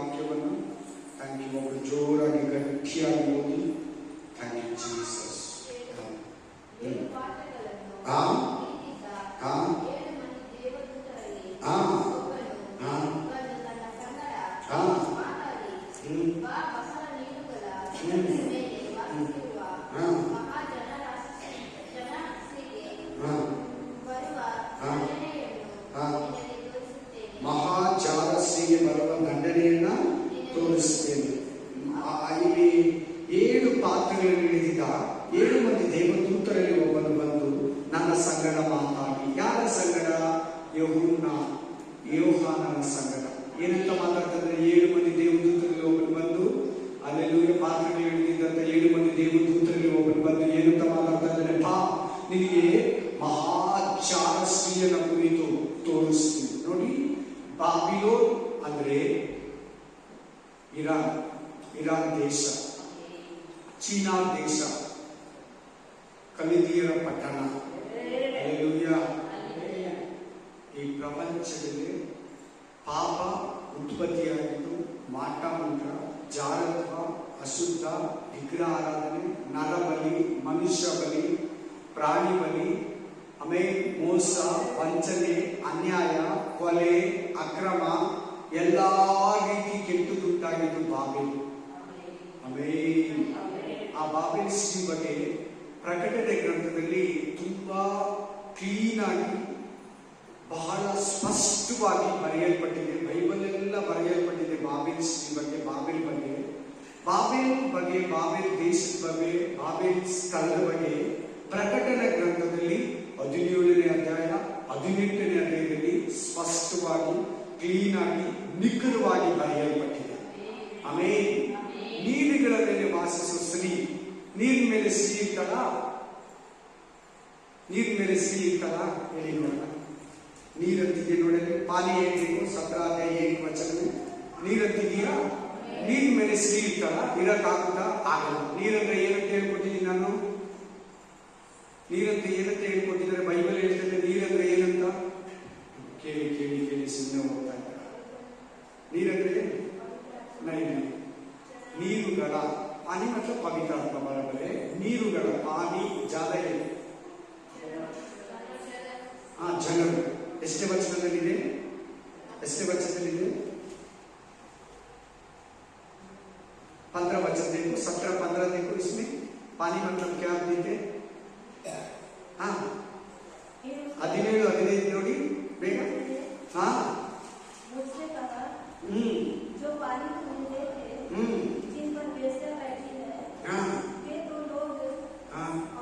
ವಾಕ್ಯವನ್ನು thank you ಒಬ್ಬರು ಜೋರಾಗಿ ಗಟ್ಟಿಯಾಗಿ ಓದಿ. Thank you Jesus. ಮಹಾಜಾರಸ್ಸಿಗೆ ಬರುವ ದಂಡನೆಯನ್ನ ತೋರಿಸುತ್ತೇನೆ. ಇಲ್ಲಿ 7 ಪಾತ್ರಗಳಲ್ಲಿ ಹಿಡಿದಿದ್ದ 7 ಮಂದಿ ದೇವದೂತರಲ್ಲಿ ಒಬ್ಬನು ಬಂದು ನನ್ನ ಸಂಗಡ ಮಾತಾಡಿ. ಯಾರ ಸಂಗಡ? ಯೋಹಾನನ ಸಂಗಡ. ಏನಂತ ಮಾತಾಡ್ತಾರೆ? 7 ಮಂದಿ ದೇವದೂತರಲ್ಲಿ ಒಬ್ಬನು ಬಂದು, ಅಲ್ಲೆಲ್ಲೂಯ ಪಾತ್ರಗಳಲ್ಲಿ ಹಿಡಿದಿದ್ದಂತ 7 ಮಂದಿ ದೇವದೂತರಲ್ಲಿ ಒಬ್ಬನು ಬಂದು ಏನಂತ ಮಾತಾಡ್ತಾ ಇದ್ದಾನೆ? ಬಾ, ನಿನಗೆ ಮಹಾಜಾರಸ್ಸಿಯನ್ನ ಕುರಿತು ತೋರಿಸ್ತೀನಿ. ನೋಡಿ, ಬಾಬಿಲೋನ್ ಅಂದ್ರೆ ಇರಾನ್ ದೇಶ, ಚೀನಾ ದೇಶ, ಕಲಿದಿಯರ ಪಟ್ಟಣ. ಹಲ್ಲೆಲೂಯಾ. ಈ ಪ್ರಪಂಚದಲ್ಲಿ ಪಾಪ ಉತ್ಪತ್ತಿಯಾಗಿದ್ದು ಮಾಟ ಮಂತ್ರ, ಜಾರತ್ವ, ಅಶುದ್ಧ, ವಿಗ್ರಹ ಆರಾಧನೆ, ನರಬಲಿ, ಮನುಷ್ಯ ಬಲಿ, ಪ್ರಾಣಿ ಬಲಿ, ಆಮೇಲೆ ಮೋಸ, ವಂಚನೆ, ಅನ್ಯಾಯ, ಕೊಲೆ, ಅಕ್ರಮ, ಎಲ್ಲಾ ರೀತಿ ಕೆಟ್ಟುದುಂಟಾಗಿದ್ದು ಬಾಬೆಲ್. ಆಮೇಲೆ ಆ ಬಾಬೆಲ್ ಸಿಟಿ ಬಗ್ಗೆ ಪ್ರಕಟಣೆ ಗ್ರಂಥದಲ್ಲಿ ತುಂಬಾ ಕ್ಲೀನ್ ಆಗಿ ಬಹಳ ಸ್ಪಷ್ಟವಾಗಿ ಬರೆಯಲ್ಪಟ್ಟಿದೆ. ಬೈಬಲ್ ಎಲ್ಲ ಬರೆಯಲ್ಪಟ್ಟಿದೆ ಬಾಬೆಲ್ ಸಿಟಿ ಬಗ್ಗೆ, ಬಾಬೆಲ್ ಬಗ್ಗೆ, ಬಾಬೆಲ್ ದೇಶದ ಬಗ್ಗೆ, ಬಾಬೆಲ್ ಸ್ಥಳದ ಬಗ್ಗೆ ಪ್ರಕಟಣೆ ಗ್ರಂಥದಲ್ಲಿ 17ನೇ ಅಧ್ಯಾಯ 18ನೇ ಅಧ್ಯಾಯದಲ್ಲಿ ಸ್ಪಷ್ಟವಾಗಿ ಕ್ಲೀನ್ ಆಗಿ ನಿಖರವಾಗಿ ಬರೆಯಲ್ಪಟ್ಟಿದೆ. ಆಮೇಲೆ ನೀರುಗಳ ಮೇಲೆ ವಾಸಿಸುವ ಸ್ತ್ರೀ, ನೀರಿನ ಮೇಲೆ ಸಿಹಿ ಇರ್ತಲ್ಲ, ಹೇಳಿ ನೋಡೋಣ. ನೀರಂತಿಗೆ ನೋಡಲಿ, ಪಾನಿ ಹೇಳ್ಬೇಕು, 17 1 ವಚನ. ನೀರಂತಿದೆಯಾ? ನೀರಿನ ಮೇಲೆ ಸಿಹಿ ಇರ್ತಲ್ಲ, ಇರಕ್ಕಾಗುತ್ತಾ? ಆಗಲ್ಲ. ನೀರಂದ್ರೆ ಏನಂತ ಹೇಳ್ಕೊಟ್ಟಿದ್ದೀನಿ ನಾನು? ನೀರಂತ ಏನಂತ ಹೇಳ್ಕೊಟ್ಟಿದ್ದಾರೆ? ಬೈಬಲ್ ಹೇಳ್ತದೆ ನೀರಂದ್ರೆ ಏನಂತ. ಕೇಳಿ ಕೇಳಿ ಕೇಳಿ ಸುಮ್ಮನೆ ಹೋಗ್ತಾ ಇದ್ದಾರೆ. ನೀರಂದ್ರೆ ನೀರುಗಳ ಪಾನಿ ಮತ್ತು ಪವಿತ್ರಾತ್ಮ ಬರಬರೆ. ನೀರುಗಳ ಪಾನಿ ಜಾಲ ಏನು? ಜನರು. ಎಷ್ಟೇ ವಚನದಲ್ಲಿದೆ? 15 वचन देखो, 17-15 देखो. इसमें पानी मतलब क्या देते? 17-15 ನೋಡಿ ಬೇಗ. मुझसे कहा, जो पानी तुम देते, जिन पर बेस्या बैठी है, वे तो लोग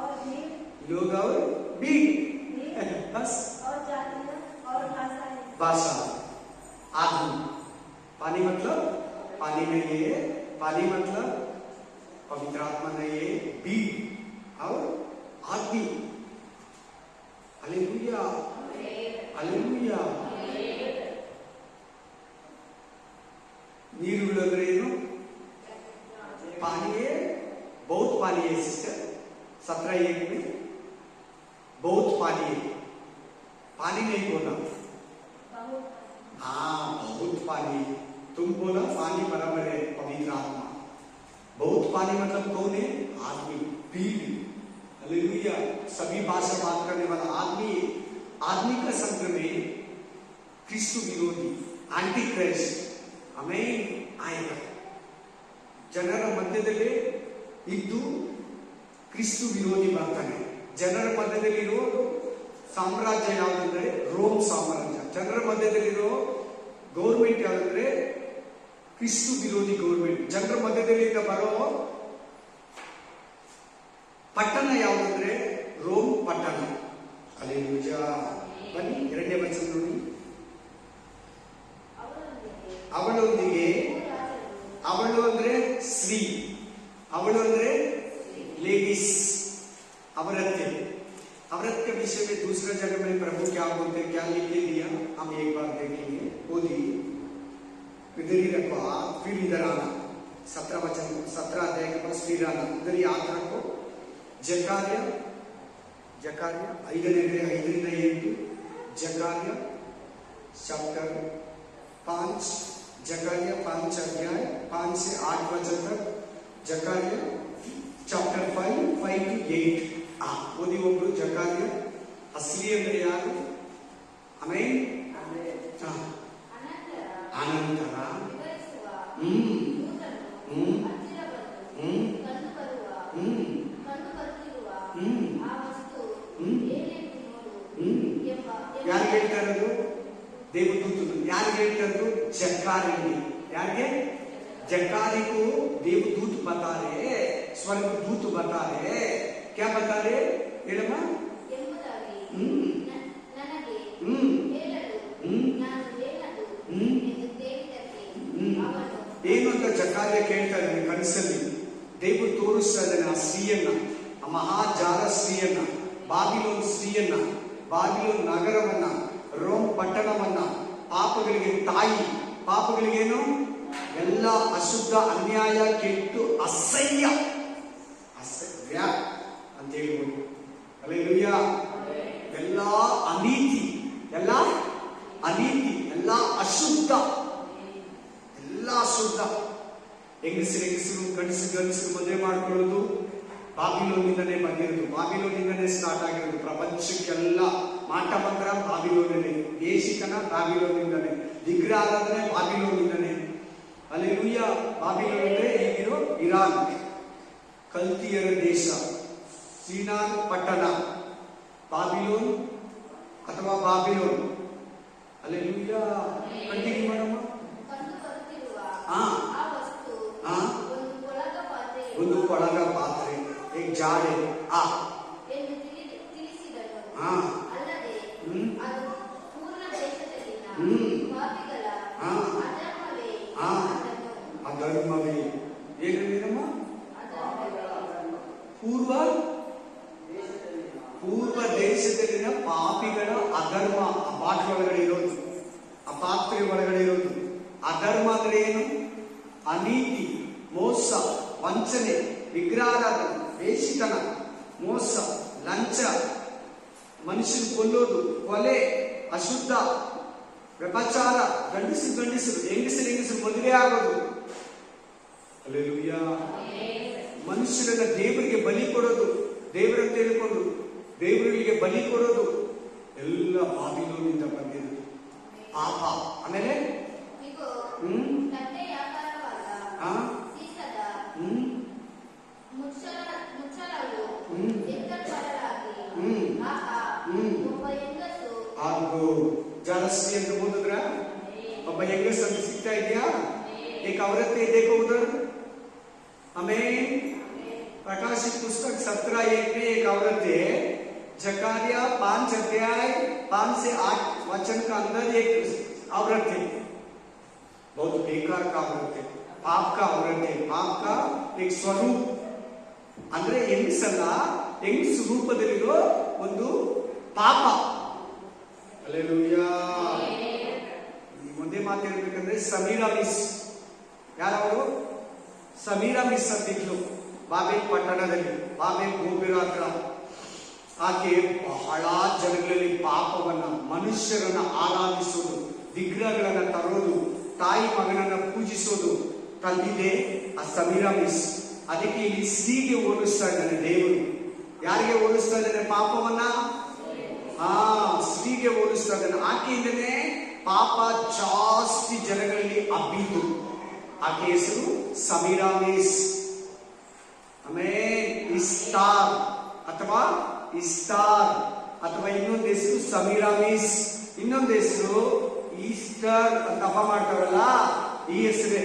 और भीड़, बस, और जातियां और भाषा. आदमी. पानी मतलब पानी में ये, पानी मतलब पवित्र आत्मा नहीं है, बीज और आदमी. Hallelujah, hallelujah. ನೀರುಗಳು ಅಂದ್ರೆ ಏನು? पानी है, बहुत पानी है सिस्टर. 17:1 में बहुत पानी है. पानी नहीं बोला, बहुत पानी. तुम बोला पानी बराबर है पवित्र आत्मा. बहुत पानी मतलब कौन है? आदमी, बीज. हालेलुया. सभी भाषा बात करने वाला आदमी. आदमी का संघ में क्रिस्तु विरोधी, आंटी क्राइस्ट हमें आएगा. ಜನರ ಮಧ್ಯದಲ್ಲಿ ಇದ್ದು ಕ್ರಿಸ್ತು ವಿರೋಧಿ ಬರ್ತಾನೆ. ಜನರ ಮಧ್ಯದಲ್ಲಿರೋ ಸಾಮ್ರಾಜ್ಯ ಯಾವುದಂದ್ರೆ ರೋಮ್ ಸಾಮ್ರಾಜ್ಯ. ಜನರ ಮಧ್ಯದಲ್ಲಿರೋ ಗೌರ್ಮೆಂಟ್ ಯಾವುದಂದ್ರೆ ಕ್ರಿಸ್ತು ವಿರೋಧಿ ಗೌರ್ಮೆಂಟ್. ಜನರ ಮಧ್ಯದಲ್ಲಿ ಬರೋ ಪಟ್ಟಣ ಯಾವುದಂದ್ರೆ ರೋಮ್ ಪಟ್ಟಣ. ಹಲ್ಲೆಲೂಯಾ. ಬನ್ನಿ 2ನೇ ವಚನ ನೋಡಿ. ಅವಳೊಂದಿಗೆ, ಅವಳು ಅಂದ್ರೆ ಸ್ತ್ರೀ, ಅವಳು ಅಂದ್ರೆ लेडीज. औरत के विषय में दूसरा जगह में प्रभु क्या बोलते हैं, क्या लिख के दिया, हम एक बार देखेंगे. बोली इधर ही रखो आप, फिर इधर आना. 17 वचन 17 अध्याय के पास फिर आना, इधर ही हाथ रखो. जकार्य 5:5 जकार्य चैप्टर 5 जकारिया 5 अध्याय 5 से 8 वचन तक, जकारिया चैप्टर 5 5 to 8. ಓದಿ ಒಬ್ರು ಜಕಾರಿಯ ಅಸಲಿ ಅಂದ್ರೆ ಯಾರು? ಆಮೇನ್. ಅನಂತರ ಯಾರು ಹೇಳ್ತಾ ಇರೋದು? ದೇವದೂತರು. ಯಾರು ಹೇಳ್ತಾ ಇರೋದು? ಜಕಾರಿಗೆ. ಯಾರಿಗೆ? जकारी को देवदूत बता रहे, स्वर्गदूत बता रहे. क्या बता रहे? ಹೇಳಮ್ಮ. ಏನು ಅಂತ ಜಕಾರ್ಯ ಕೇಳ್ತಾ ಇದ್ದಾನೆ ಕನಸಲ್ಲಿ. ದೇವರು ತೋರಿಸ್ತಾ ಇದ್ದಾನೆ ಆ ಸ್ತ್ರೀಯನ್ನ, ಆ ಮಹಾಜಾರ ಸ್ತ್ರೀಯನ್ನ, ಬಾಬಿಲೋನ್ ಸ್ತ್ರೀಯನ್ನ, ಬಾಬಿಲೋನ್ ನಗರವನ್ನ, ರೋಮ್ ಪಟ್ಟಣವನ್ನ, ಪಾಪಗಳಿಗೆ ತಾಯಿ. ಪಾಪಗಳಿಗೇನು? ಎಲ್ಲ ಅಶುದ್ಧ, ಅನ್ಯಾಯ, ಕೆಟ್ಟು, ಅಸಹ್ಯ ಅಂತ ಹೇಳ್ಬೋದು. ಹಲ್ಲೆಲೂಯ. ಎಲ್ಲ ಅನೀತಿ, ಎಲ್ಲ ಅನೀತಿ, ಎಲ್ಲ ಅಶುದ್ಧ, ಎಲ್ಲ ಅಶುದ್ಧ. ಹೆಂಗಸರು ಗಂಡಸರು ಮದುವೆ ಮಾಡ್ಕೊಳ್ಳೋದು ಬಾಬಿಲೋನಿಂದನೇ ಬಂದಿರೋದು, ಬಾಬಿಲೋನಿಂದನೇ ಸ್ಟಾರ್ಟ್ ಆಗಿರೋದು. ಪ್ರಪಂಚಕ್ಕೆಲ್ಲ ಮಾಟ ಮಂತ್ರ ಬಾಬಿಲೋನಿಂದನೇ, ದೇಶಿಕನ ಬಾಬಿಲೋನಿಂದನೇ, ವಿಗ್ರಹಾರಾಧನೆ ಬಾಬಿಲೋನಿಂದನೇ. ಹಲ್ಲೆಲೂಯ. ಬಾಬಿಲೋನ್ ಅಂದ್ರೆ ಈಗಿರೋ ಇರಾನ್, ಕಲ್ತಿಯರ ದೇಶ, ಸೀನಾರ್ ಪಟ್ಟಣ, ಬಾಬಿಲೋನ್ ಅಥವಾ ಬಾಬಿಲೋನ್. ಹಲ್ಲೆಲೂಯ. ಕಂಟಿನ್ಯೂ ಮಾಡಮ್ಮ. ಒಂದು ಕೊಳಗ ಪಾತ್ರೆ, एक जाड़ है. ಅಧರ್ಮವೇ. ಏನಮ್ಮ? ಪೂರ್ವ ದೇಶದಲ್ಲಿನ ಪಾಪಿಗಳ ಅಧರ್ಮ ಆ ಪಾತ್ರೆ ಒಳಗಡೆ ಇರೋದು, ಆ ಪಾತ್ರೆ ಒಳಗಡೆ ಇರೋದು. ಅಧರ್ಮ ಅಂದ್ರೆ ಏನು? ಅನೀತಿ, ಮೋಸ, ವಂಚನೆ, ವಿಗ್ರಹಾರಾಧನೆ, ವೇಷಿತನ, ಮೋಸ, ಲಂಚ, ಮನುಷ್ಯನ ಕೊಲ್ಲೋದು, ಕೊಲೆ, ಅಶುದ್ಧ, ವ್ಯಭಚಾರ, ಗಂಡಸರು ಹೆಂಗಸರು ಮದುವೆ ಆಗೋದು. ಹಲ್ಲೆಲೂಯಾ. ಮನುಷ್ಯರನ್ನ ದೇವರಿಗೆ ಬಲಿ ಕೊಡೋದು, ದೇವರಂತ ಹೇಳಿಕೊಂಡು ದೇವರಿಗೆ ಬಲಿ ಕೊಡೋದು ಎಲ್ಲ ಬಾಬಿಲೋನಿಂದ ಬಂದಿರೋದು ಪಾಪ. ಆಮೇಲೆ ಹಾಗೂ ಜಾಲಸ್ತ್ರೀ ಅಂತ ಓದಿದ್ರ ಒಬ್ಬ ಹೆಂಗಸ ಅಂತ ಸಿಗ್ತಾ ಇದೆಯಾ? एक औरत है, देखो उधर. हमें प्रकाशित पुस्तक 17:1 में एक औरत है. जकारिया 5 अध्याय 5 से 8 वचन का अंदर एक औरत है, बहुत बेकार का औरत है, पाप का औरत है, पाप का एक स्वरूप. ಅಂದ್ರೆ ಹೆಂಗಸಲ್ಲ, ಹೆಂಗಸ ರೂಪದಲ್ಲಿರೋ ಒಂದು ಪಾಪ. ಹಲ್ಲೆಲೂಯಾ. ಮುಂದೆ ಮಾತಾಡಬೇಕಂದ್ರೆ ಸಮೀರಾ ಮಿಸ್. ಯಾರವರು? ಸಮೀರಾ ಮಿಸ್ ಅಂತಿದ್ಲು ಬಾಬೇಲ್ ಪಟ್ಟಣದಲ್ಲಿ, ಬಾಬೇಲ್ ಗೋಪುರ ಹತ್ರ. ಆಕೆ ಬಹಳ ಜನಗಳಲ್ಲಿ ಪಾಪವನ್ನ, ಮನುಷ್ಯರನ್ನ ಆರಾಧಿಸೋದು, ವಿಗ್ರಹಗಳನ್ನ ತರೋದು, ತಾಯಿ ಮಗನನ್ನ ಪೂಜಿಸೋದು ತಂದಿದೆ ಆ ಸಮೀರಾ ಮಿಸ್. ಅದಕ್ಕೆ ಇಲ್ಲಿ ಸ್ತ್ರೀಗೆ ಹೋಲಿಸ್ತಾ ಇದ್ದಾನೆ ದೇವರು. ಯಾರಿಗೆ ಹೋಲಿಸ್ತಾ ಇದ್ದಾನೆ ಪಾಪವನ್ನ? ಸ್ತ್ರೀಗೆ ಹೋಲಿಸ್ತಾ ಇದ್ದಾನೆ. ಆಕೆಯಿಂದನೇ ಪಾಪ ಜಾಸ್ತಿ ಜನಗಳಲ್ಲಿ ಹಬ್ಬಿದ್ದು. ಆಕೆ ಹೆಸರು ಸಮೀರಾ ಮಿಸ್. ಆಮೇಲೆ ಇಸ್ತಾರ್ ಅಥವಾ ಇನ್ನೊಂದು ಹೆಸರು ಸಮೀರಾ ಮಿಸ್, ಇನ್ನೊಂದು ಹೆಸರು ಈಸ್ಟರ್ ಅಂತ ಹಬ್ಬ ಮಾಡ್ತಾರಲ್ಲ, ಈ ಹೆಸರೇ.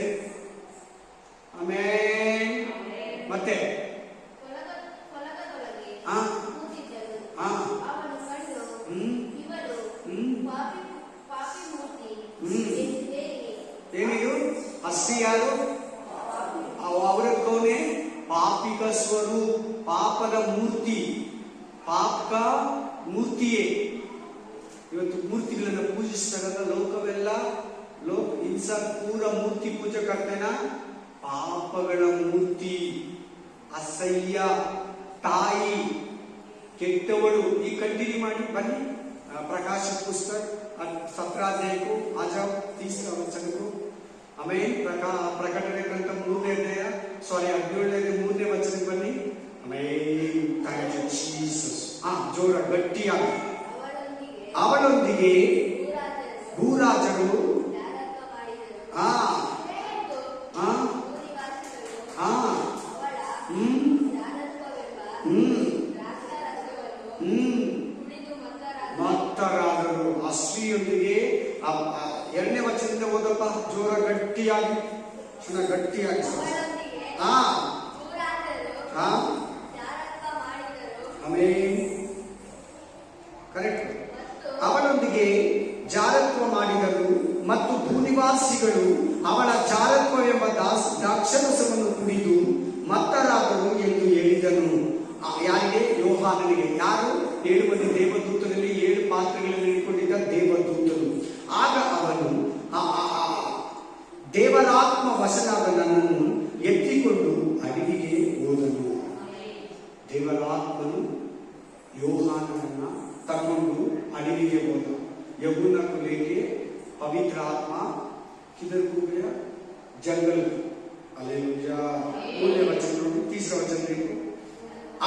ಆಮೇಲೆ ಮತ್ತೆ ಏನಿದು? ಅಸ್ತಿ ಯಾರು? औरत कौन है? पापी का स्वरूप, पापದ ಮೂರ್ತಿ, ಪಾಪಕ ಮೂರ್ತಿಯೇ. ಇವತ್ತು ಮೂರ್ತಿಗಳನ್ನ ಪೂಜಿಸ್ತಾರಲ್ಲ ಲೋಕವೆಲ್ಲ, ಇನ್ಸಾನ್ ಪೂರ ಮೂರ್ತಿ ಪೂಜೆ ಕರ್ತೇನ. ಪಾಪಗಳ ಮೂರ್ತಿ, ಅಸಹ್ಯ, ತಾಯಿ, ಕೆಟ್ಟವಳು. ಈ ಕಂಟಿನ್ಯೂ ಮಾಡಿ ಬನ್ನಿ. प्रकाशित पुस्तक 17 अध्याय को आ जाओ, 30 वचन को. ಆಮೇಲೆ ಪ್ರಕಟಣೆ ಗ್ರಂಥ 3ನೇ ಅಧ್ಯಾಯ 17ನೇ 3ನೇ ವಚನಕ್ಕೆ ಬನ್ನಿ. ಆಮೇಲೆ ಥ್ಯಾಂಕ್ ಯು ಜೀಸಸ್. ಜೋರ ಗಟ್ಟಿಯಾಗಿ. ಅವಳೊಂದಿಗೆ ಭೂರಾಜರು ಮತ್ತರಾದರು. ಆ ಸ್ತ್ರೀಯೊಂದಿಗೆ 2ನೇ ವಚನದಿಂದ ಓದಪ್ಪ ಜೋರ ಗಟ್ಟಿಯಾಗಿ, ಗಟ್ಟಿಯಾಗಿ. ಆಮೇಲೆ ಕರೆಕ್ಟ್. ಅವಳೊಂದಿಗೆ ಜಾರತ್ವ ಮಾಡಿದರು ಮತ್ತು ಭೂನಿವಾಸಿಗಳು ಅವಳ ಜಾರತ್ವವೆಂಬ ದ್ರಾಕ್ಷರಸವನ್ನು ಕುಡಿದು ಮತ್ತರಾದರು ಎಂದು ಹೇಳಿದನು. ಯಾರಿಗೆ? ಯೋಹಾನನಿಗೆ. ಯಾರು? 7 ಮಂದಿ ದೇವದೂತರಲ್ಲಿ 7 ಪಾತ್ರೆಗಳಲ್ಲಿ ಇಟ್ಕೊಂಡಿದ್ದ ದೇವದೂತರು. ಆಗ ಅವನು ದೇವರಾತ್ಮ ವಶನಾದ ನನ್ನನ್ನು ಎತ್ತಿಕೊಂಡು ಅಡವಿಗೆ ಹೋದನು. ದೇವರಾತ್ಮನು ಯೋಹಾನನನ್ನ ತಗೊಂಡು ಅಡವಿಗೆ ಹೋದ. यमुना को लेके पवित्र आत्मा किधर को गया? जंगल. हालेलुया. ಮೂರನೇ ವಚನ ನೋಡಿ, 3ನೇ ವಚನ देखो.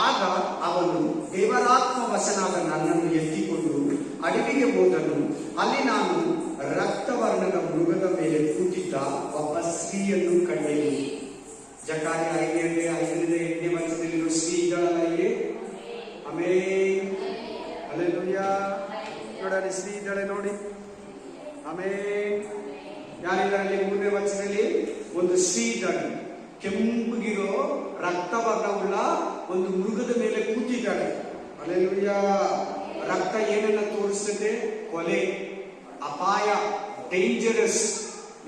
ಆಗ ಅವನು ದೇವರಾತ್ಮ ವಶನಾದ ನನ್ನನ್ನು ಎತ್ತಿಕೊಂಡು ಅಡವಿಗೆ ಹೋದನು. ಅಲ್ಲಿ ನಾನು ರಕ್ತವರ್ಣದ ಮೃಗದ ಮೇಲೆ ಕೂತಿದ್ದ ಒಬ್ಬ ಸ್ತ್ರೀಯನ್ನು ಕಂಡೆನು. ಜಕಾರ್ಯ 5:8ನೇ ವಚನದಲ್ಲಿ ಸ್ತ್ರೀ ಇದ್ದಾಳಲ್ಲ ಇಲ್ಲಿ. ಆಮೇಲೆ ಹಾಲೆಲುಯಾ. ನೋಡಲಿ, ಸ್ತ್ರೀ ಇದ್ದಾಳೆ ನೋಡಿ. ಆಮೇಲೆ ಯಾರಿದ್ದಾರಲ್ಲಿ? 3ನೇ ವಚನದಲ್ಲಿ ಒಂದು ಸ್ತ್ರೀ ಇದ್ದಾಳೆ. ಕೆಂಪಗಿರೋ ರಕ್ತವರ್ಣವುಳ್ಳ ಒಂದು ಮೃಗದ ಮೇಲೆ ಕೂತಿದ್ದಾಳೆ. ಹಾಲೆಲುಯಾ. ರಕ್ತ ಏನನ್ನ ತೋರಿಸ್ತದೆ? ಕೊಲೆ, ಅಪಾಯ, ಡೇಂಜರಸ್.